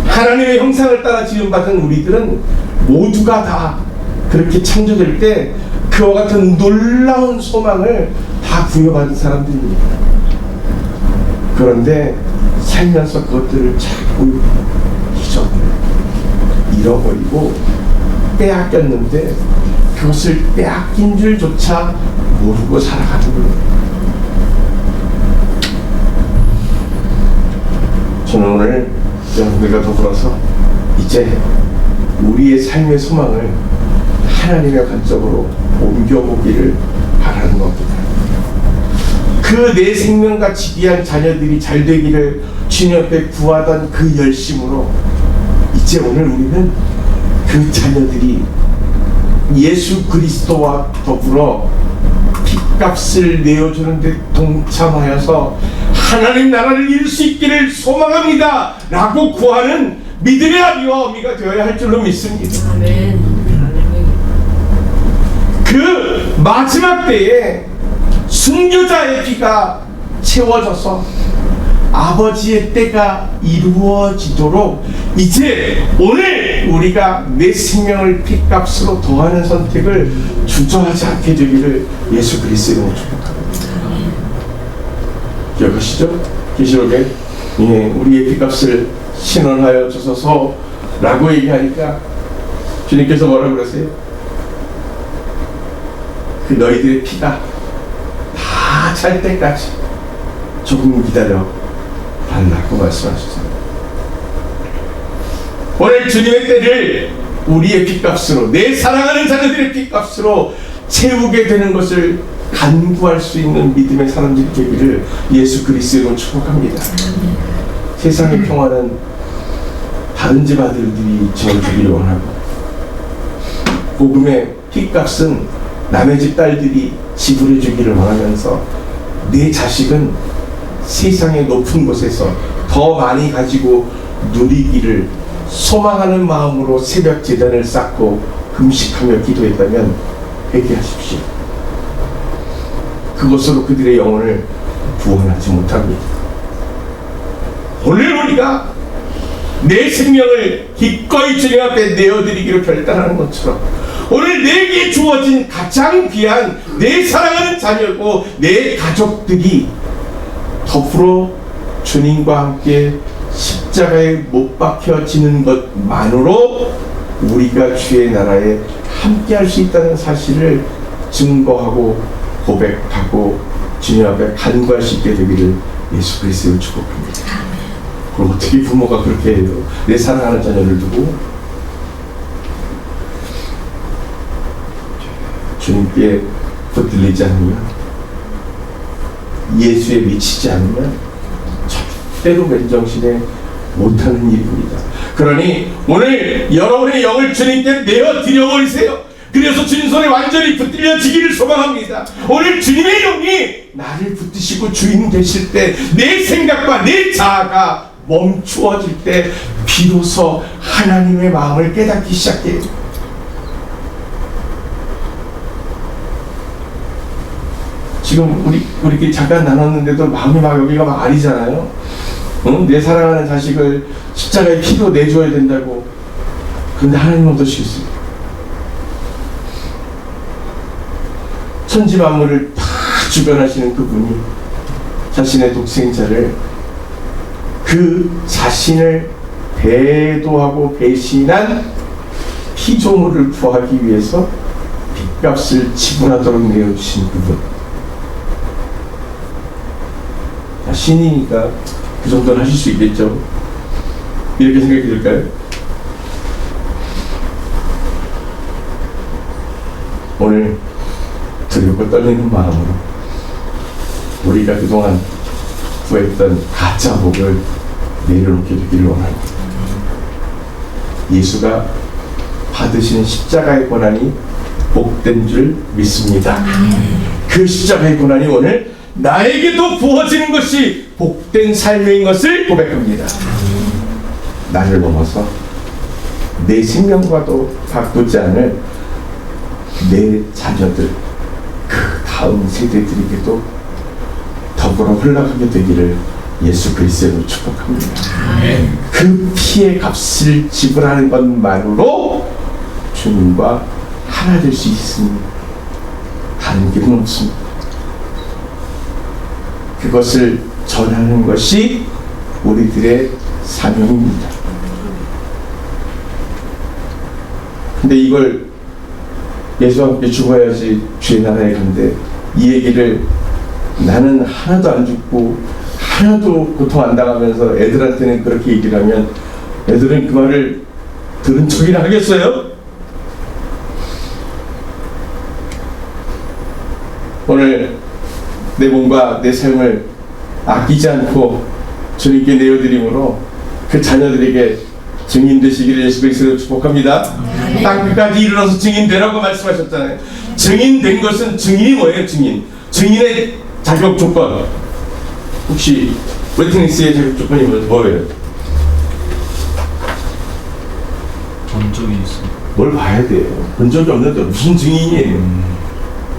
하나님의 형상을 따라 지음받은 우리들은 모두가 다 그렇게 창조될 때 그와 같은 놀라운 소망을 다 부여받은 사람들입니다. 그런데 살면서 그것들을 자꾸 잃어버리고 빼앗겼는데 그것을 빼앗긴 줄조차 모르고 살아가는 거예요. 저는 오늘 여러분들과 더불어서 이제 우리의 삶의 소망을 하나님의 관점으로 옮겨보기를 바라는 겁니다. 그 내 생명같이 귀한 자녀들이 잘 되기를 주님 앞에 구하던 그 열심으로 이제 오늘 우리는 그 자녀들이 예수 그리스도와 더불어 핏값을 내어주는 데 동참하여서 하나님 나라를 이룰 수 있기를 소망합니다 라고 구하는 믿음의 아비와 어미가 되어야 할 줄로 믿습니다. 아멘. 그 마지막 때에 순교자의 피가 채워져서 아버지의 때가 이루어지도록 이제 오늘 우리가 내 생명을 핏값으로 더하는 선택을 주저하지 않게 되기를 예수 그리스도로 축복합니다. 기억하시죠? 계시록에 우리의 핏값을 신원하여 주소서 라고 얘기하니까 주님께서 뭐라고 그러세요? 그 너희들의 피가 다 찰 때까지 조금 기다려 달라고 말씀하셨습니다. 오늘 주님의 때를 우리의 핏값으로, 내 사랑하는 자녀들의 핏값으로 채우게 되는 것을 간구할 수 있는 믿음의 사람들이 되기를 예수 그리스도로 축복합니다. 세상의 평화는 다른 집 아들들이 지어주기를 원하고, 복음의 핏값은 남의 집 딸들이 지불해 주기를 원하면서 내 자식은 세상의 높은 곳에서 더 많이 가지고 누리기를 소망하는 마음으로 새벽 제단을 쌓고 금식하며 기도했다면 회개하십시오. 그것으로 그들의 영혼을 구원하지 못합니다. 오늘 우리가 내 생명을 기꺼이 주님 앞에 내어드리기로 결단하는 것처럼 오늘 내게 주어진 가장 귀한 내 사랑하는 자녀고 내 가족들이 더불어 주님과 함께 십자가에 못 박혀지는 것만으로 우리가 주의 나라에 함께 할 수 있다는 사실을 증거하고 고백하고 주님 앞에 간구할 수 있게 되기를 예수 그리스도를 축복합니다. 그럼 어떻게 부모가 그렇게 해요? 내 사랑하는 자녀를 두고 주님께 붙들리지 않으면, 예수에 미치지 않으면 절대로 맨정신에 못하는 일입니다. 그러니 오늘 여러분의 영을 주님께 내어드려버리세요. 그래서 주님 손에 완전히 붙들려지기를 소망합니다. 오늘 주님의 영이 나를 붙드시고 주인 되실 때 내 생각과 내 자아가 멈추어질 때 비로소 하나님의 마음을 깨닫기 시작해요. 지금 우리끼리 잠깐 나눴는데도 마음이 막 여기가 막 아리잖아요. 응? 내 사랑하는 자식을 십자가에 피로 내줘야 된다고. 그런데 하나님은 어떠시겠어요? 천지 만물을 다 주변하시는 그분이 자신의 독생자를, 그 자신을 배도하고 배신한 피조물을 구하기 위해서 핏값을 지불하도록 내어주신 그분. 신이니까 그 정도는 하실 수 있겠죠. 이렇게 생각이 들까요? 오늘 두렵고 떨리는 마음으로 우리가 그동안 구했던 가짜 복을 내려놓게 되기를 원하고, 예수가 받으신 십자가의 고난이 복된 줄 믿습니다. 그 십자가의 고난이 오늘 나에게도 부어지는 것이 복된 삶인 것을 고백합니다. 나를 넘어서 내 생명과도 바꾸지 않을 내 자녀들, 그 다음 세대들에게도 더불어 흘러가게 되기를 예수 그리스도로 축복합니다. 그 피의 값을 지불하는 것만으로 주님과 하나 될 수 있습니다. 다른 길은 없습니다. 그것을 전하는 것이 우리들의 사명입니다. 근데 이걸 예수와 함께 죽어야지 주의 나라에 간대, 이 얘기를 나는 하나도 안 죽고 하나도 고통 안 당하면서 애들한테는 그렇게 얘기를 하면 애들은 그 말을 들은 척이나 하겠어요? 오늘 내 몸과 내 삶을 아끼지 않고 주님께 내어드림으로 그 자녀들에게 증인 되시기를 예수 그리스도로 축복합니다. 땅 끝까지 이르러서 증인 되라고 말씀하셨잖아요. 증인 된 것은, 증인이 뭐예요? 증인의 자격 조건, 혹시 웨트니스의 자격 조건이 뭐예요? 본 적이 있어. 뭘 봐야 돼요? 본 적이 없는데 무슨 증인이에요?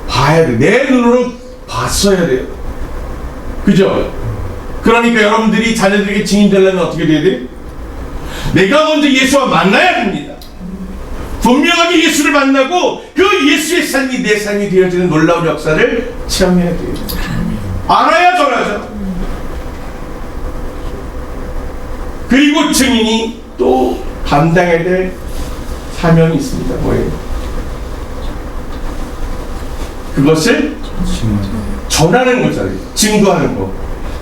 봐야 돼. 내 눈으로 봤어야 돼요. 그죠? 그러니까 여러분들이 자녀들에게 증인 되려면 어떻게 돼야 돼요? 내가 먼저 예수와 만나야 됩니다. 분명하게 예수를 만나고 그 예수의 삶이 내 삶이 되어지는 놀라운 역사를 체험해야 돼요. 알아야 전하죠. 그리고 증인이 또 감당해야 될 사명이 있습니다. 뭐예요? 그것을 전하는 거잖아요. 증거하는 거.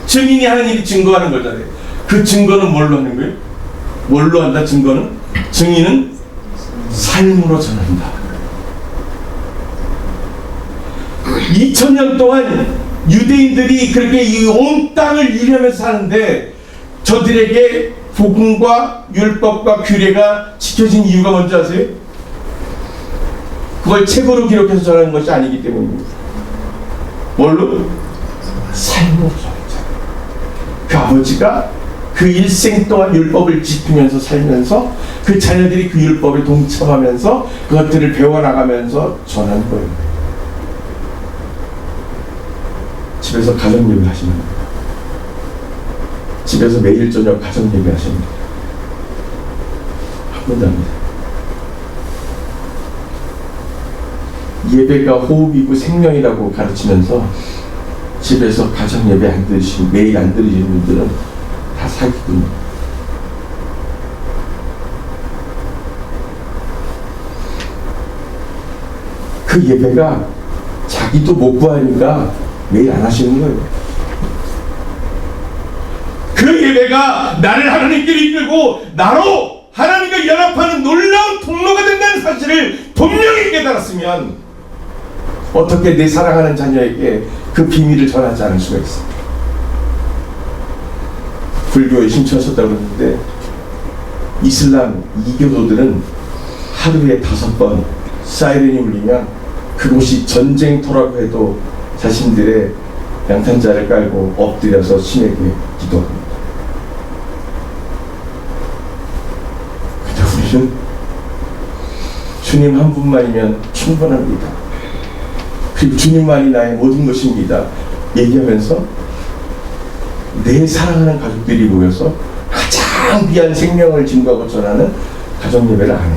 증인이 하는 일이 증거하는 거잖아요. 그 증거는 뭘로 하는 거예요? 뭘로 한다? 증거는? 증인은 삶으로 전한다. 2000년 동안 유대인들이 그렇게 이 온 땅을 유리하면서 사는데 저들에게 복음과 율법과 규례가 지켜진 이유가 뭔지 아세요? 그걸 책으로 기록해서 전하는 것이 아니기 때문입니다. 뭘로? 삶으로 전했잖아요. 그 아버지가 그 일생 동안 율법을 지키면서 살면서 그 자녀들이 그 율법에 동참하면서 그것들을 배워나가면서 전한 거예요. 집에서 가정 예배 하시면 됩니다. 집에서 매일 저녁 가정 예배 하시면 됩니다. 한 번도 합니다. 예배가 호흡이고 생명이라고 가르치면서 집에서 가정 예배 안 들으시고 매일 안 들으시는 분들은 다 사기꾼이에요. 그 예배가 자기도 못 구하니까 매일 안 하시는 거예요. 그 예배가 나를 하나님께 이끌고 나로 하나님과 연합하는 놀라운 통로가 된다는 사실을 분명히 깨달았으면 어떻게 내 사랑하는 자녀에게 그 비밀을 전하지 않을 수가 있습니까? 불교에 심취하셨다고 했는데 이슬람 이교도들은 하루에 5번 사이렌이 울리면 그곳이 전쟁터라고 해도 자신들의 양탄자를 깔고 엎드려서 신에게 기도합니다. 근데 우리는 주님 한 분만이면 충분합니다. 그리고 주님만이 나의 모든 것입니다. 얘기하면서 내 사랑하는 가족들이 모여서 가장 귀한 생명을 증거하고 전하는 가정예배를 안 해.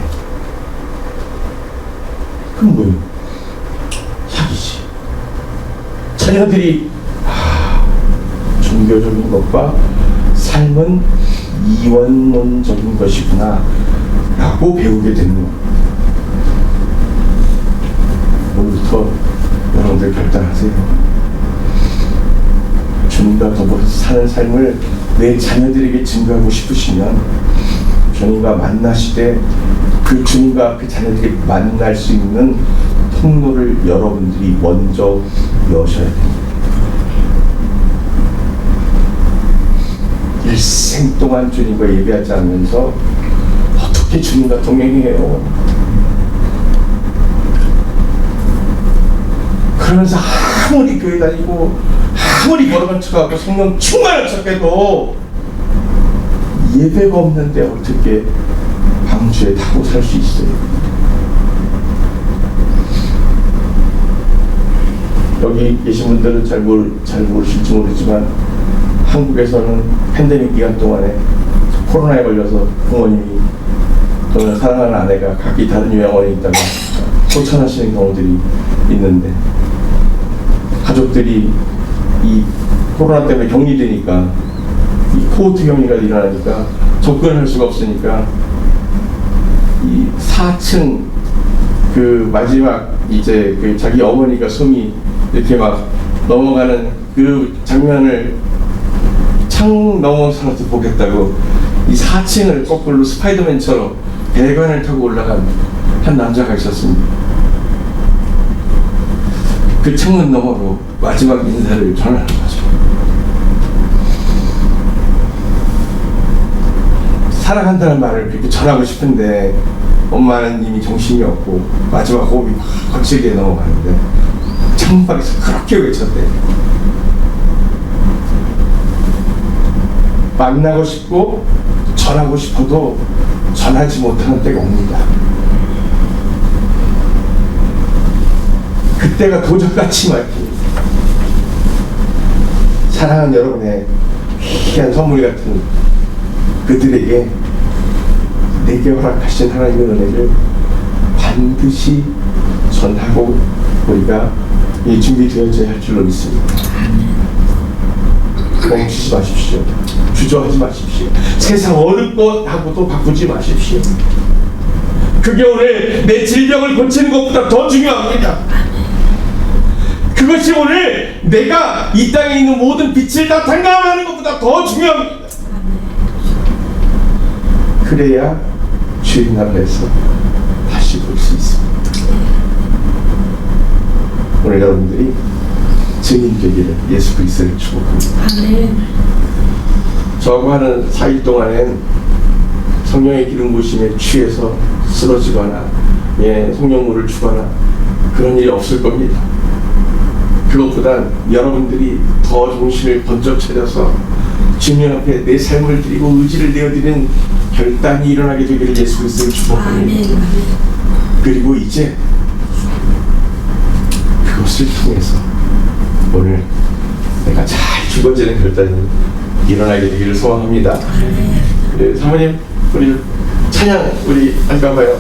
그럼 뭐예요? 사기지. 자녀들이 종교적인 것과 삶은 이원론적인 것이구나 라고 배우게 되는 거예요. 오늘부터 여러분들 결단하세요. 주님과 더불어서 사는 삶을 내 자녀들에게 증거하고 싶으시면 주님과 만나시되 그 주님과 그 자녀들이 만날 수 있는 통로를 여러분들이 먼저 여셔야 됩니다. 일생 동안 주님과 예배하지 않으면서 어떻게 주님과 동행해요? 그러면서 아무리 교회 다니고 아무리 걸어간 척하고 성령 충만한 척해도 예배가 없는데 어떻게 방주에 타고 살 수 있어요? 여기 계신 분들은 잘 모르실지 모르지만 한국에서는 팬데믹 기간 동안에 코로나에 걸려서 부모님이 또는 사랑하는 아내가 각기 다른 요양원에 있다가 소천하시는 경우들이 있는데, 가족들이 이 코로나 때문에 격리되니까, 이 코호트 격리가 일어나니까 접근할 수가 없으니까 이 4층 그 마지막 이제 그 자기 어머니가 숨이 이렇게 막 넘어가는 그 장면을 창 넘어서라도 보겠다고 이 4층을 거꾸로 스파이더맨처럼 배관을 타고 올라간 한 남자가 있었습니다. 그 창문 너머로 마지막 인사를 전하는 거죠. 사랑한다는 말을 그렇게 전하고 싶은데 엄마는 이미 정신이 없고 마지막 호흡이 막 거칠게 넘어가는데 창문밖에서 그렇게 외쳤대. 만나고 싶고 전하고 싶어도 전하지 못하는 때가 옵니다. 그때가 도적같이 말입니다. 사랑하는 여러분의 귀한 선물 같은 그들에게 내게 허락하신 하나님의 은혜를 반드시 전하고 우리가 준비되어져야 할 줄로 믿습니다. 멈추지 마십시오. 주저하지 마십시오. 세상 어느 것하고도 바꾸지 마십시오. 그게 오늘 내 질병을 고치는 것보다 더 중요합니다. 그것이 오늘 내가 이 땅에 있는 모든 빛을 다 탕감하는 것보다 더 중요합니다. 그래야 주의 나라에서 다시 볼 수 있습니다. 오늘 여러분들이 증인 되기를 예수 그리스도를 축복합니다. 아멘. 저하고 하는 4일 동안엔 성령의 기름 부으심에 취해서 쓰러지거나 성령물을 주거나 그런 일이 없을 겁니다. 그것보단 여러분들이 더 정신을 번쩍 차려서 주님 앞에 내 삶을 드리고 의지를 내어드리는 결단이 일어나게 되기를 예수 그리스도를 축복합니다. 그리고 이제 그것을 통해서 오늘 내가 잘 죽어지는 결단이 일어나게 되기를 소원합니다. 네, 사모님 우리 찬양 우리 할까 봐요.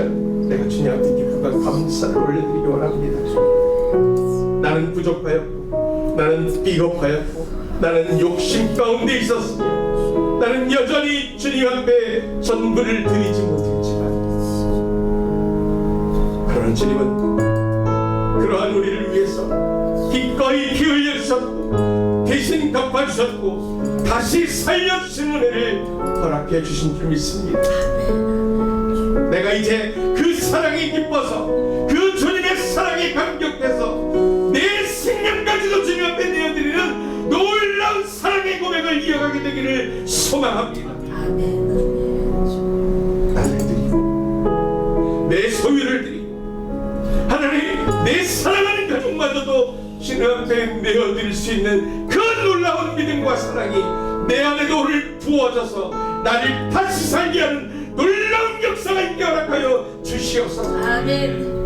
시간 내가 주님 앞에 기쁨과 감사를 올려드리기 원합니다. 나는 부족하였고, 나는 비겁하였고, 나는 욕심 가운데 있었으며, 나는 여전히 주님 앞에 전부를 드리지 못했지만, 그러나 주님은 그러한 우리를 위해서 기꺼이 피 흘려주셨고, 대신 갚아주셨고, 다시 살려주신 은혜를 허락해 주신 줄 믿습니다. 내가 이제 그 사랑이 기뻐서, 그 주님의 사랑이 감격해서 내 생명까지도 주님 앞에 내어드리는 놀라운 사랑의 고백을 이어가게 되기를 소망합니다. 나를 드리고 내 소유를 드리고 하나님, 내 사랑하는 가족마저도 주님 앞에 내어드릴 수 있는 그 놀라운 믿음과 사랑이 내 안에도 오늘 부어져서 나를 다시 살게 하는 놀라운 역사가 있게 허락하여 주시옵소서. 아멘.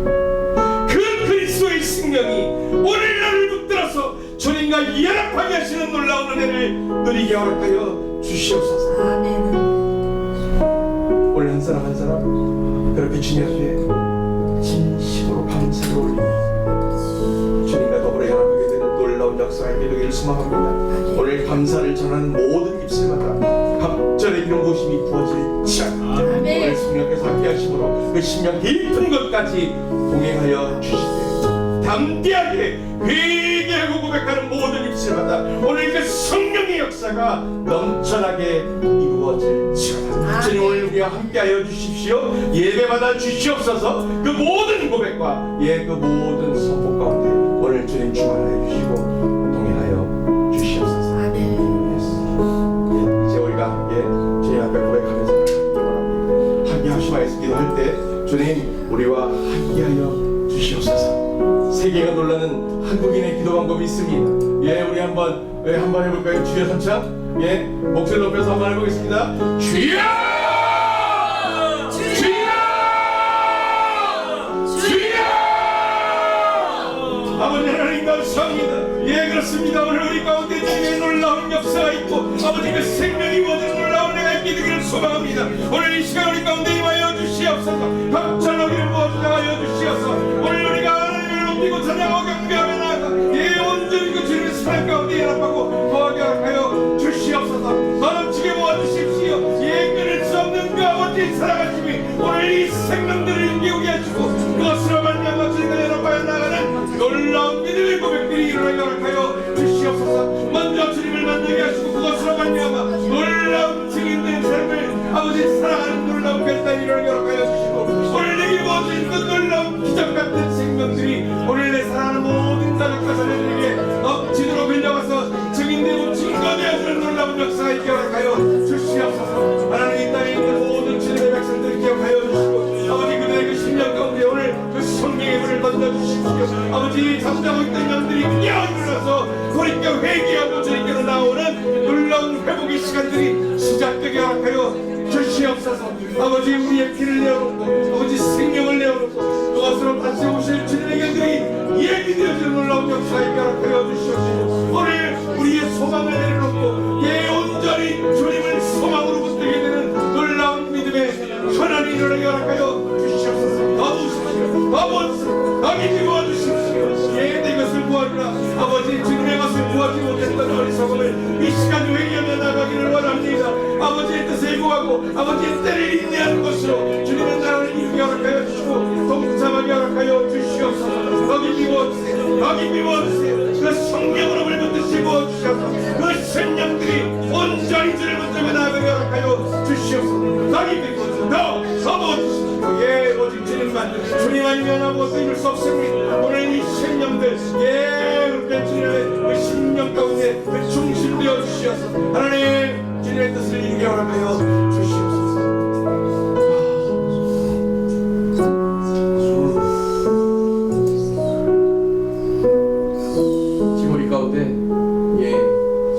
그 그리스도의 생명이 오늘 나를 붙들어서 주님과 연합하게 하시는 놀라운 은혜를 누리게 허락하여 주시옵소서. 아멘. 오늘 한 사람 한 사람 그렇게 주님 앞에 진심으로 감사를 올리며 주님과 더불어 연합하게 되는 놀라운 역사가 있게 되기를 소망합니다. 오늘 감사를 전하는 모든 입술마다 갑절의 이런 모심이 부어질지어다. 오늘 성령께서 함께 하심으로 그 심령 깊은 것까지 동행하여 주시되 담대하게 회개하고 고백하는 모든 입술마다 오늘 그 성령의 역사가 넘쳐나게 이루어질지어다. 주님 오늘 우리와 함께하여 주십시오. 예배받아 주시옵소서. 그 모든 고백과 그 모든 선포 가운데 오늘 주님 주관하여 주시고 동행하여 주시옵소서. 이제 우리가 함께 주님 앞에 고백하면서 함께 하시마에서 기도할 때 주님 우리와 함께하여 주시옵소서. 세계가 놀라는 한국인의 기도 방법이 있습니다. 우리 한번 해볼까요? 주여 선창. 목소리 높여서 한번 해보겠습니다. 주여! 주여! 주여! 아버지 하나님 감사합니다. 그렇습니다. 오늘 우리 가운데 주님의 놀라운 역사가 있고 아버지 그 생명이 모든 놀라운 내가 있게 되기를 소망합니다. 오늘 이 시간 우리 가운데 임하여 주시옵소서. 감찰하기를 모아주하여 주시옵소서. 오늘 우리가 하나님을 높이고 찬양하고 경배하며 나아가 온전히 그 주님의 사랑 가운데 연합하고 거하게 하여 주시옵소서. 넘치게 모아주십시오. 끊을 수 없는 그 아버지의 사랑하심이 오늘 이 생명들을 일깨우게 하시고 그것으로 말미암아 주님과 연합하여 나가는 놀라운 믿음의 고백들이 일어나게 하여 주시옵소서. 먼저 주님을 만나게 하시고 그것으로 말미암아 놀라운 증인된 삶을 아버지 사랑하는 놀라운 결단이 일어나게 하여 주시고 오늘 내게 모든 그 놀라운 기적 같은 생명들이 오늘 내 사랑하는 모든 가족과 자녀들에게 넘치도록 흘려와서 증인되고 증거되어지는 놀라운 역사가 있게 하여 주시옵소서. 하나님 이 땅에 있는 모든 주님의 백성들을 기억하여 주시고 아버지 그들의 그 심령 가운데 오늘 그 성령의 불을 던져주십시오. 아버지 잠자고 있던 영들이 그냥 일어나서 돌이켜 회개하고 주님께로 나오는 놀라운 회복의 시간들이 시작되게 하여 주시옵소서. 아버지 우리의 피를 내어놓고 아버지 생명을 내어놓고 그것으로 다시 오실 주님의 견들이 예비되어지는 놀라운 역사에 하여 주시옵시고 오늘 우리의 소망을 내려놓고 온전히 주님을 소망으로 붙들게 되는 놀라운 믿음의 현안이 일어나게 하여 주시옵소서. 너부십시오. 너부십시오. 너희 도와주십시오. 내 것을 구하리라. 아버지 주님의 것을 구하지 못했던 어리석음을 이 시간 회개하며 나가기를 원합니다. 아버지의 뜻에 구하고 아버지의 때를 인내하는 것으로 주님의 나라를 이루게 하여 주시고 동참하게 하여 주시옵소서. 너희 비워주세요. 너희 비워주세요. 그 성령으로 물붙듯이 부어주셔서 그 생명들이 온전히 주를 붙들고 나가게 하여 주시옵소서. 너희 비워주세요. 더 부어주시오. 오직 주님 아니면 아무것도 이룰 수 없습니다. 오늘 이 생명들 그렇게 주님의 그 심령 가운데 그 중심되어 주시옵소서. 하나님 주님의 뜻을 이루게 하여 주시옵소서. 지금 우리 가운데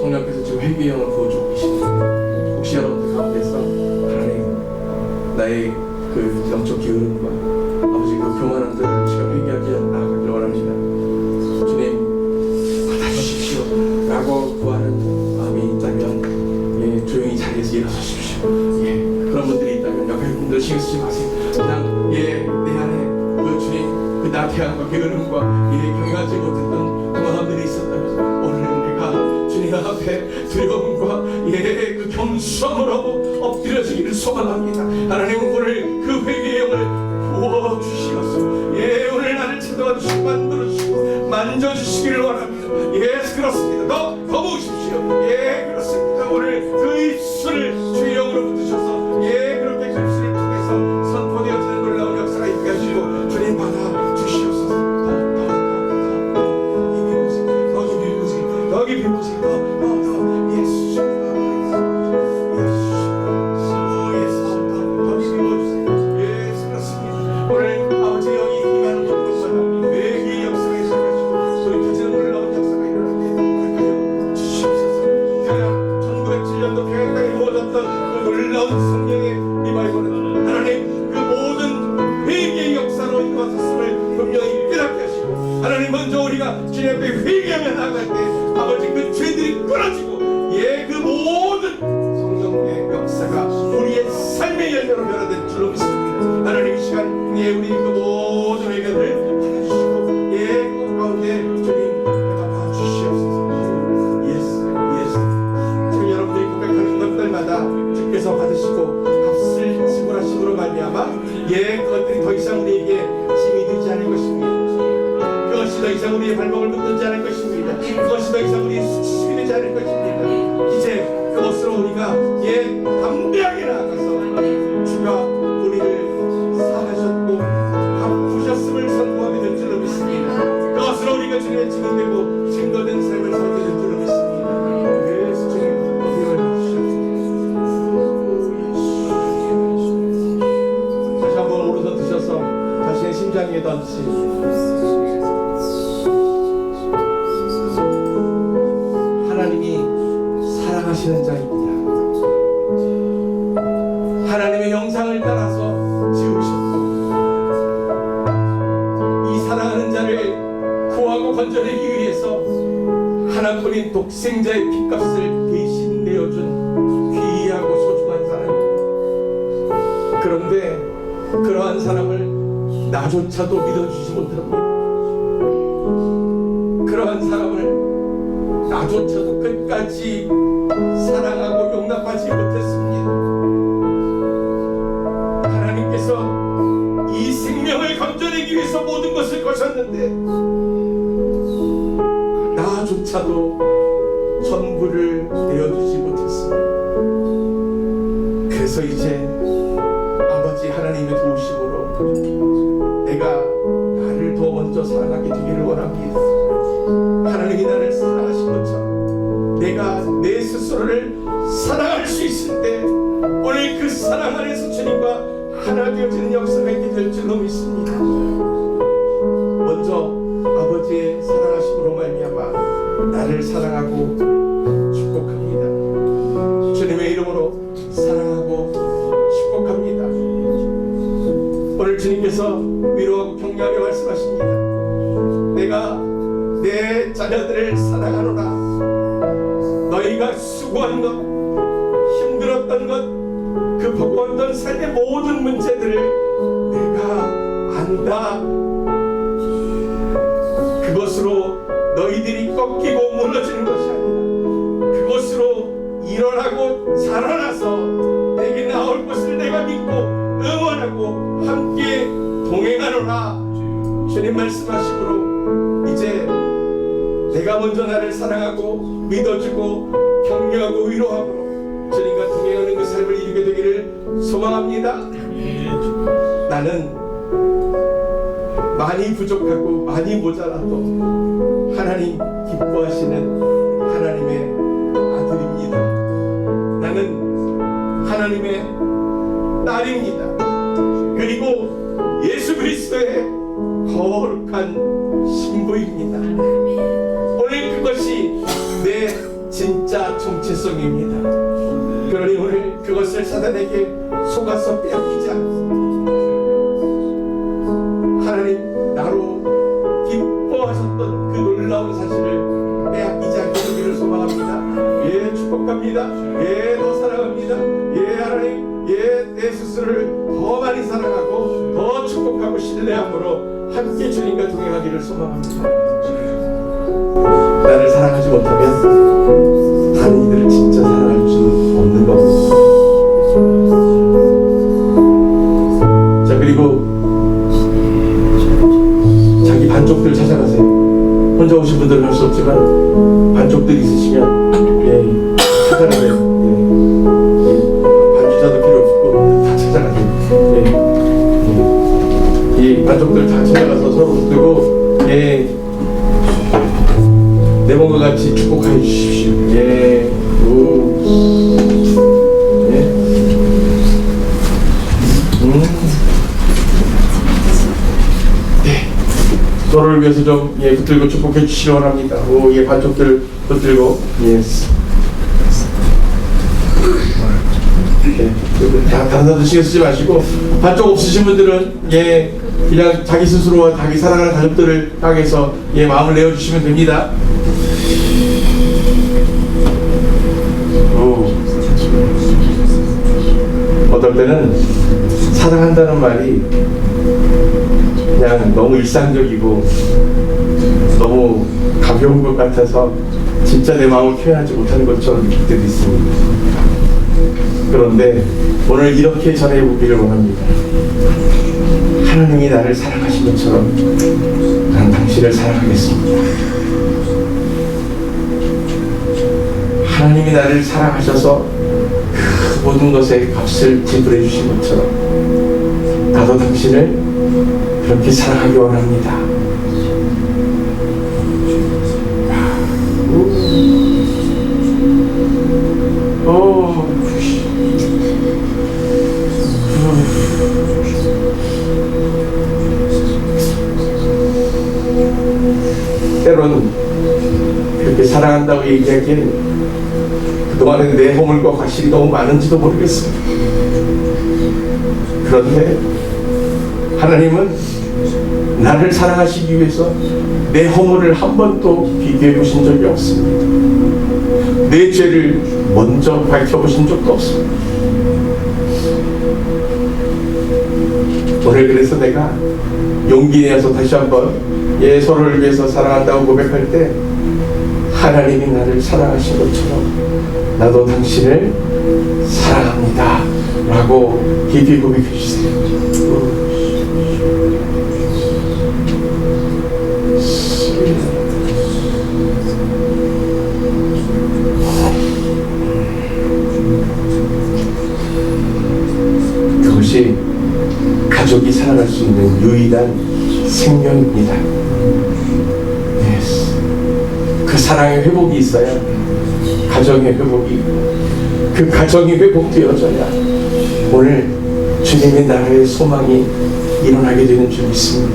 성령께서 지금 회개의 영을 부어주고 계십니다. 혹시 여러분들 가운데서 하나님 나의 그 영적 게으름과 아버지 그 교만함들을 지금 회개하기 나아가기를 원합니다. 주님 받아주십시오 라고 구하는 마음이 있다면 조용히 자리에서 일어서십시오. 나태함과 게으름과 경영하지 못했던 그 마음들이 있었다면 오늘 내가 주님 앞에 두려움과 그 겸손으로 엎드려지기를 소망합니다. 하나님 오늘 그 회개의 영을 부어주시옵소서. 오늘 나를 찾아와 주시고 만들어주시고 만져주시기를 원합니다. 그렇습니다. 더 모으십시오. 그렇습니다. 오늘 그 입술을 주의 영으로 붙으셔서 그렇게 그 입술을 통해서 선포되어지는 놀라운 역사가 있게 하시고 주님 받아 주시옵소서. 더 깊이 보세요. 더 예수 오늘 아버지 여기 임하는 곳마다 외계의 역사가 있어가지고 소리 터지는 놀라운 역사가 일어나게 하여 주시옵소서. 1907년도 평양땅에 모아졌던 그 놀라운 성령의 리바이벌은 하나님 그 모든 회개의 역사로 이루어졌음을 분명히 깨닫게 하시고 하나님 먼저 우리가 주님 앞에 회개하며 나아갈 때 아버지 그 죄들이 끊어지고 그 모든 성령의 역사가 우리의 삶의 열매로 변화된 줄로 믿습니다. 하나님 이 시간 우리 그 모든 회개를 받아주시고 그 가운데 주님 대답하 주시옵소서. 지금 여러분들이 고백하는 것들마다 주께서 받으시고 값을 지불하심으로 말미암아 그것들이 더 이상 우리에게 짐이 되지 않을 것입니다. 그것이 더 이상 우리의 발목을 붙들지 않을 것입니다. 그것이 더 이상 우리의 수치심이 되지 않을 것입니다. 이제 그것으로 우리가 담대하게 나아가서 주가 우리를 사하셨고 갚으셨음을 선포하게 될 줄로 믿습니다. 그것으로 우리가 주님의 증인되고 증거된 삶을 살게 될 줄로 믿습니다. 그래서 주님 은혜를 주시옵소서. 다시 한번 오른손 드셔서 자신의 심장 위에 던지시 하나님이 사랑하시는 자입니다. 하나님의 형상을 따라서 지으셨고 이 사랑하는 자를 구하고 건져내기 위해서 하나뿐인 독생자의 핏값을 대신 내어준 귀하고 소중한 사람입니다. 그런데 그러한 사람을 나조차도 믿어주지 못합니다. 그러한 사람을 나조차도 끝까지 사랑하고 용납하지 못했습니다. 하나님께서 이 생명을 건져내기 위해서 모든 것을 거셨는데 나조차도 전부를 내어주지 못했습니다. 그래서 이제 아버지 하나님의 도우심으로 내가 나를 더 먼저 사랑하게 되기를 원합니다. 하나님이 나를 사랑하신 것처럼 내가 내 스스로를 사랑할 수 있을 때 오늘 그 사랑 안에서 주님과 하나 되어지는 역사가 있게 될 줄로 믿습니다. 먼저 아버지의 사랑하심으로 말미암아 나를 사랑하고 축복합니다. 주님의 이름으로 사랑하고 축복합니다. 오늘 주님께서 위로하고 격려하며 말씀하십니다. 내가 내 자녀들을 사랑하노라. 너희가 수고한 것, 힘들었던 것, 그 버거웠던 삶의 모든 문제들을 내가 안다. 그것으로 너희들이 꺾이고 무너지는 것이 아니라 그것으로 일어나고 자라나서 내게 나올 것을 내가 믿고 응원하고 함께 동행하노라. 주님 말씀하시므로 이제 내가 먼저 나를 사랑하고 믿어주고 격려하고 위로하고 주님과 동행하는 그 삶을 이루게 되기를 소망합니다. 나는 많이 부족하고 많이 모자라도 하나님 기뻐하시는 하나님의 아들입니다. 나는 하나님의 딸입니다. 그리고 예수 그리스도의 거룩한 신부입니다. 오늘 그것이 내 진짜 정체성입니다. 그러니 오늘 그것을 사단에게 속아서 빼앗기지 않습니다. 하나님 나로 기뻐하셨던 그 놀라운 사실을 빼앗기지 않게 되기를 소망합니다. 축복합니다. 더 사랑합니다. 하나님 내 스스로를 더 많이 사랑하고 더 축복하고 신뢰함으로 함께 주님과 동행하기를 소망합니다. 나를 사랑하지 못하면 다른 이들을 진짜 사랑할 수 없는 겁니다. 자, 그리고 자기 반쪽들 찾아가세요. 혼자 오신 분들은 할 수 없지만 반쪽들 있으시면 찾아가세요. 반주자도 필요 없고 다 찾아가세요. 이 반쪽들 다 찾아가서 서로 붙들고 내 몸과 같이 축복하여 주십시오. 서로를 위해서 좀 붙들고 축복해 주시기 원합니다. 반쪽들 붙들고 다 다른 데 신경 쓰지 마시고 반쪽 없으신 분들은 그냥 자기 스스로와 자기 사랑하는 가족들을 향해서 마음을 내어주시면 됩니다. 어떨 때는 사랑한다는 말이 그냥 너무 일상적이고 너무 가벼운 것 같아서 진짜 내 마음을 표현하지 못하는 것처럼 느낄 때도 있습니다. 그런데 오늘 이렇게 전해보기를 원합니다. 하나님이 나를 사랑하신 것처럼 나는 당신을 사랑하겠습니다. 하나님이 나를 사랑하셔서 그 모든 것에 값을 지불해 주신 것처럼 나도 당신을 그렇게 사랑하기 원합니다. 때로는 그렇게 사랑한다고 얘기하기엔 그동안에 내 허물과 과실이 너무 많은지도 모르겠습니다. 그런데 하나님은 나를 사랑하시기 위해서 내 허물을 한 번도 비교해 보신 적이 없습니다. 내 죄를 먼저 밝혀보신 적도 없습니다. 오늘 그래서 내가 용기 내어서 다시 한번 서로를 위해서 사랑한다고 고백할 때 하나님이 나를 사랑하신 것처럼 나도 당신을 사랑합니다 라고 깊이 고백해 주세요. 그것이 가족이 살아갈 수 있는 유일한 생명입니다. 그 사랑의 회복이 있어야 가정의 회복이 있고 그 가정이 회복되어져야 오늘 주님의 나라의 소망이 일어나게 되는 줄 믿습니다.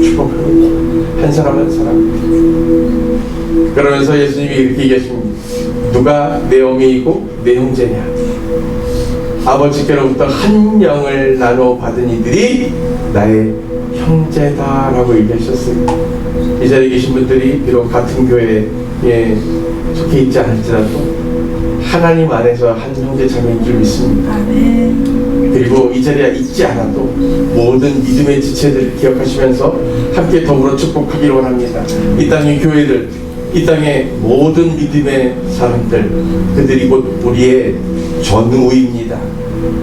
축복합니다. 한 사람 한 사람. 그러면서 예수님이 이렇게 얘기하십니다. 누가 내 어미이고 내 형제냐? 아버지께로부터 한 영을 나눠 받은 이들이 나의 형제다라고 얘기하셨어요. 이 자리에 계신 분들이 비록 같은 교회에 속해 있지 않을지라도 하나님 안에서 한 형제 자매인 줄 믿습니다. 그리고 이 자리에 있지 않아도 모든 믿음의 지체들을 기억하시면서 함께 더불어 축복하기를 원합니다. 이 땅의 교회들, 이 땅의 모든 믿음의 사람들, 그들이 곧 우리의 전우입니다.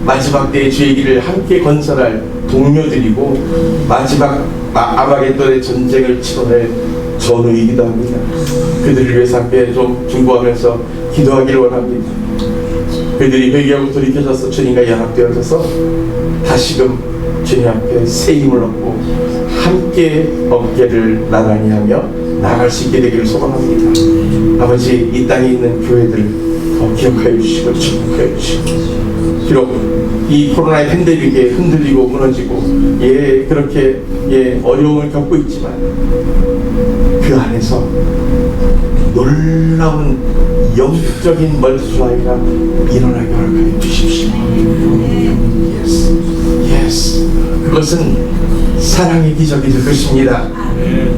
마지막 때의 주의 길을 함께 건설할 동료들이고 마지막 아마겟돈의 전쟁을 치러낼 전우이기도 합니다. 그들을 위해서 함께 좀 중보하면서 기도하기를 원합니다. 그들이 회개하고 돌이켜져서 주님과 연합되어져서 다시금 주님 앞에 새 힘을 얻고 함께 어깨를 나란히 하며 나아갈 수 있게 되기를 소망합니다. 아버지, 이 땅에 있는 교회들 더 기억하여 주시고 축복하여 주시고 비록 이 코로나의 팬데믹에 흔들리고 무너지고 그렇게 어려움을 겪고 있지만 그 안에서 놀라운 영적인 멀티플라이가 일어나게 허락하여 주십시오. Yes. 그것은 사랑의 기적이 될 것입니다.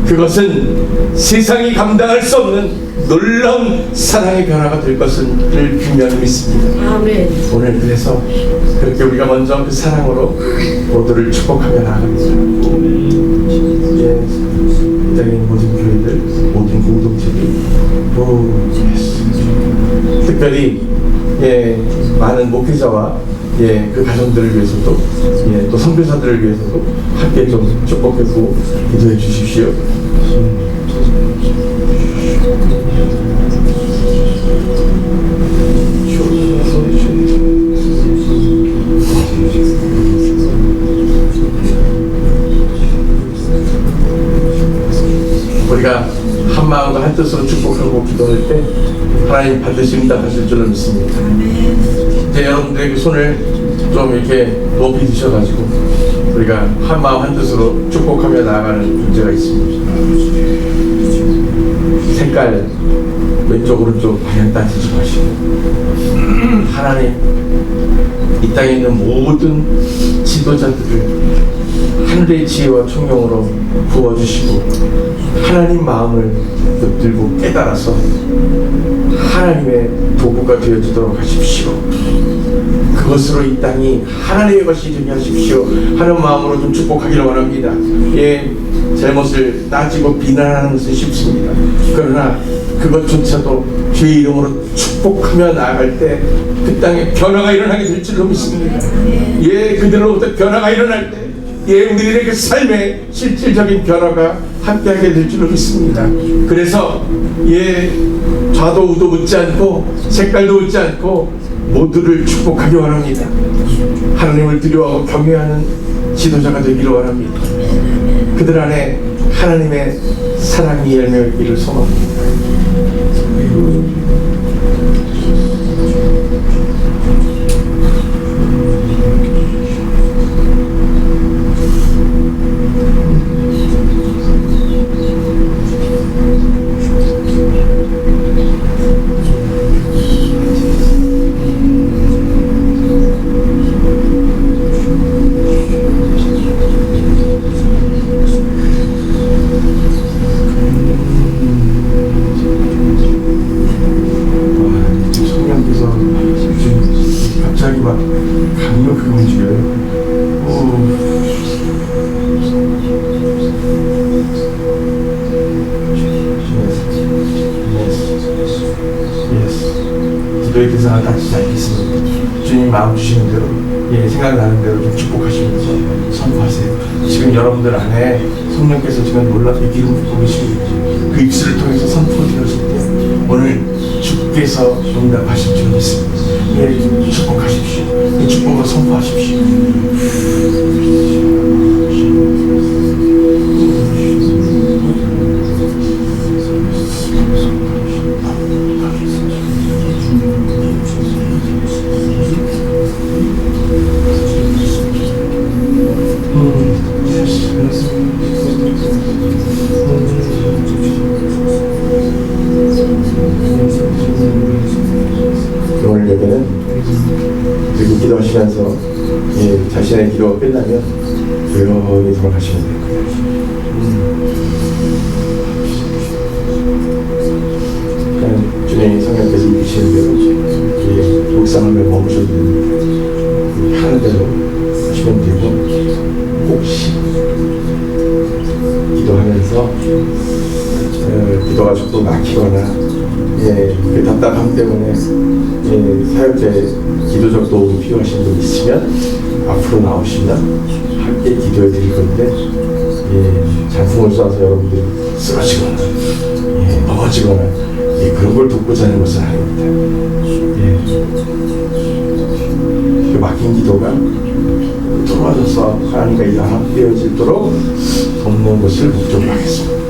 그것은 세상이 감당할 수 없는 놀라운 사랑의 변화가 될 것을 분명히 믿습니다. 아멘. 오늘 그래서 그렇게 우리가 먼저 그 사랑으로 모두를 축복하며 나갑니다. 예, 이 땅의 모든 교회들, 모든 공동체들, 특별히 예, 많은 목회자와 예, 그 가정들을 위해서도 예, 또 선교사들을 위해서도 함께 좀 축복하고 기도해 주십시오. 우리가 한 마음과 한 뜻으로 축복하고 기도할 때 하나님 반드시 응답하실 줄로 믿습니다. 이제 여러분들의 그 손을 좀 이렇게 높이 드셔가지고 우리가 한 마음 한 뜻으로 축복하며 나아가는 문제가 있습니다. 색깔 왼쪽 오른쪽 방향 따지지 마시고 하나님 이 땅에 있는 모든 지도자들을 하늘의 지혜와 총명으로 부어주시고 하나님 마음을 붙들고 깨달아서 하나님의 도구가 되어주도록 하십시오. 그것으로 이 땅이 하나님의 것이 되게 하십시오 하는 마음으로 좀 축복하기를 원합니다. 예, 잘못을 따지고 비난하는 것은 쉽습니다. 그러나 그것조차도 주의 이름으로 축복하며 나아갈 때 그 땅에 변화가 일어나게 될 줄로 믿습니다. 예, 그들로부터 변화가 일어날 때 예, 우리들의 그 삶에 실질적인 변화가 함께하게 될 줄로 믿습니다. 그래서 예, 좌도 우도 묻지 않고 색깔도 묻지 않고 모두를 축복하기 원합니다. 하나님을 두려워하고 경외하는 지도자가 되기를 원합니다. 그들 안에 하나님의 사랑이 열매기를 소망합니다. 갑자기 막 강력하게 움직여요. 기도의 대상을 갖지 않겠습니다. 주님 마음 주시는 대로 예, 생각나는 대로 좀 축복하시면서 선포하세요. 지금 여러분들 안에 성령께서 지금 놀랍게 기름 붓고 계십니다. 그 입술을 통해서 선포되었을 때 오늘 주께서 응답하실 줄 믿습니다. 예, 축복하십시오. 이 축복을 선포하십시오. 오늘 예배는 그리고 기도하시면서 예, 자신의 기도가 끝나면 조용히 돌아가시면 될 거예요. 그냥 주님이 성령께서 이끄시는 대로 예, 묵상하며 머무셔도 됩니다. 하는 대로 하시면 되고 혹시 기도하면서 기도가 조금 막히거나 예, 그 답답함 때문에 예, 사역자의 기도적 도움이 필요하신 분 있으면 앞으로 나오시면 함께 기도해 드릴 건데 예, 장풍을 쏴서 여러분들이 쓰러지거나 예, 넘어지거나 예, 그런 걸 돕고자 하는 것은 아닙니다. 예, 그 막힌 기도가 돌아와서 하나님과 연합되어지도록 돕는 것을 목적으로 하겠습니다.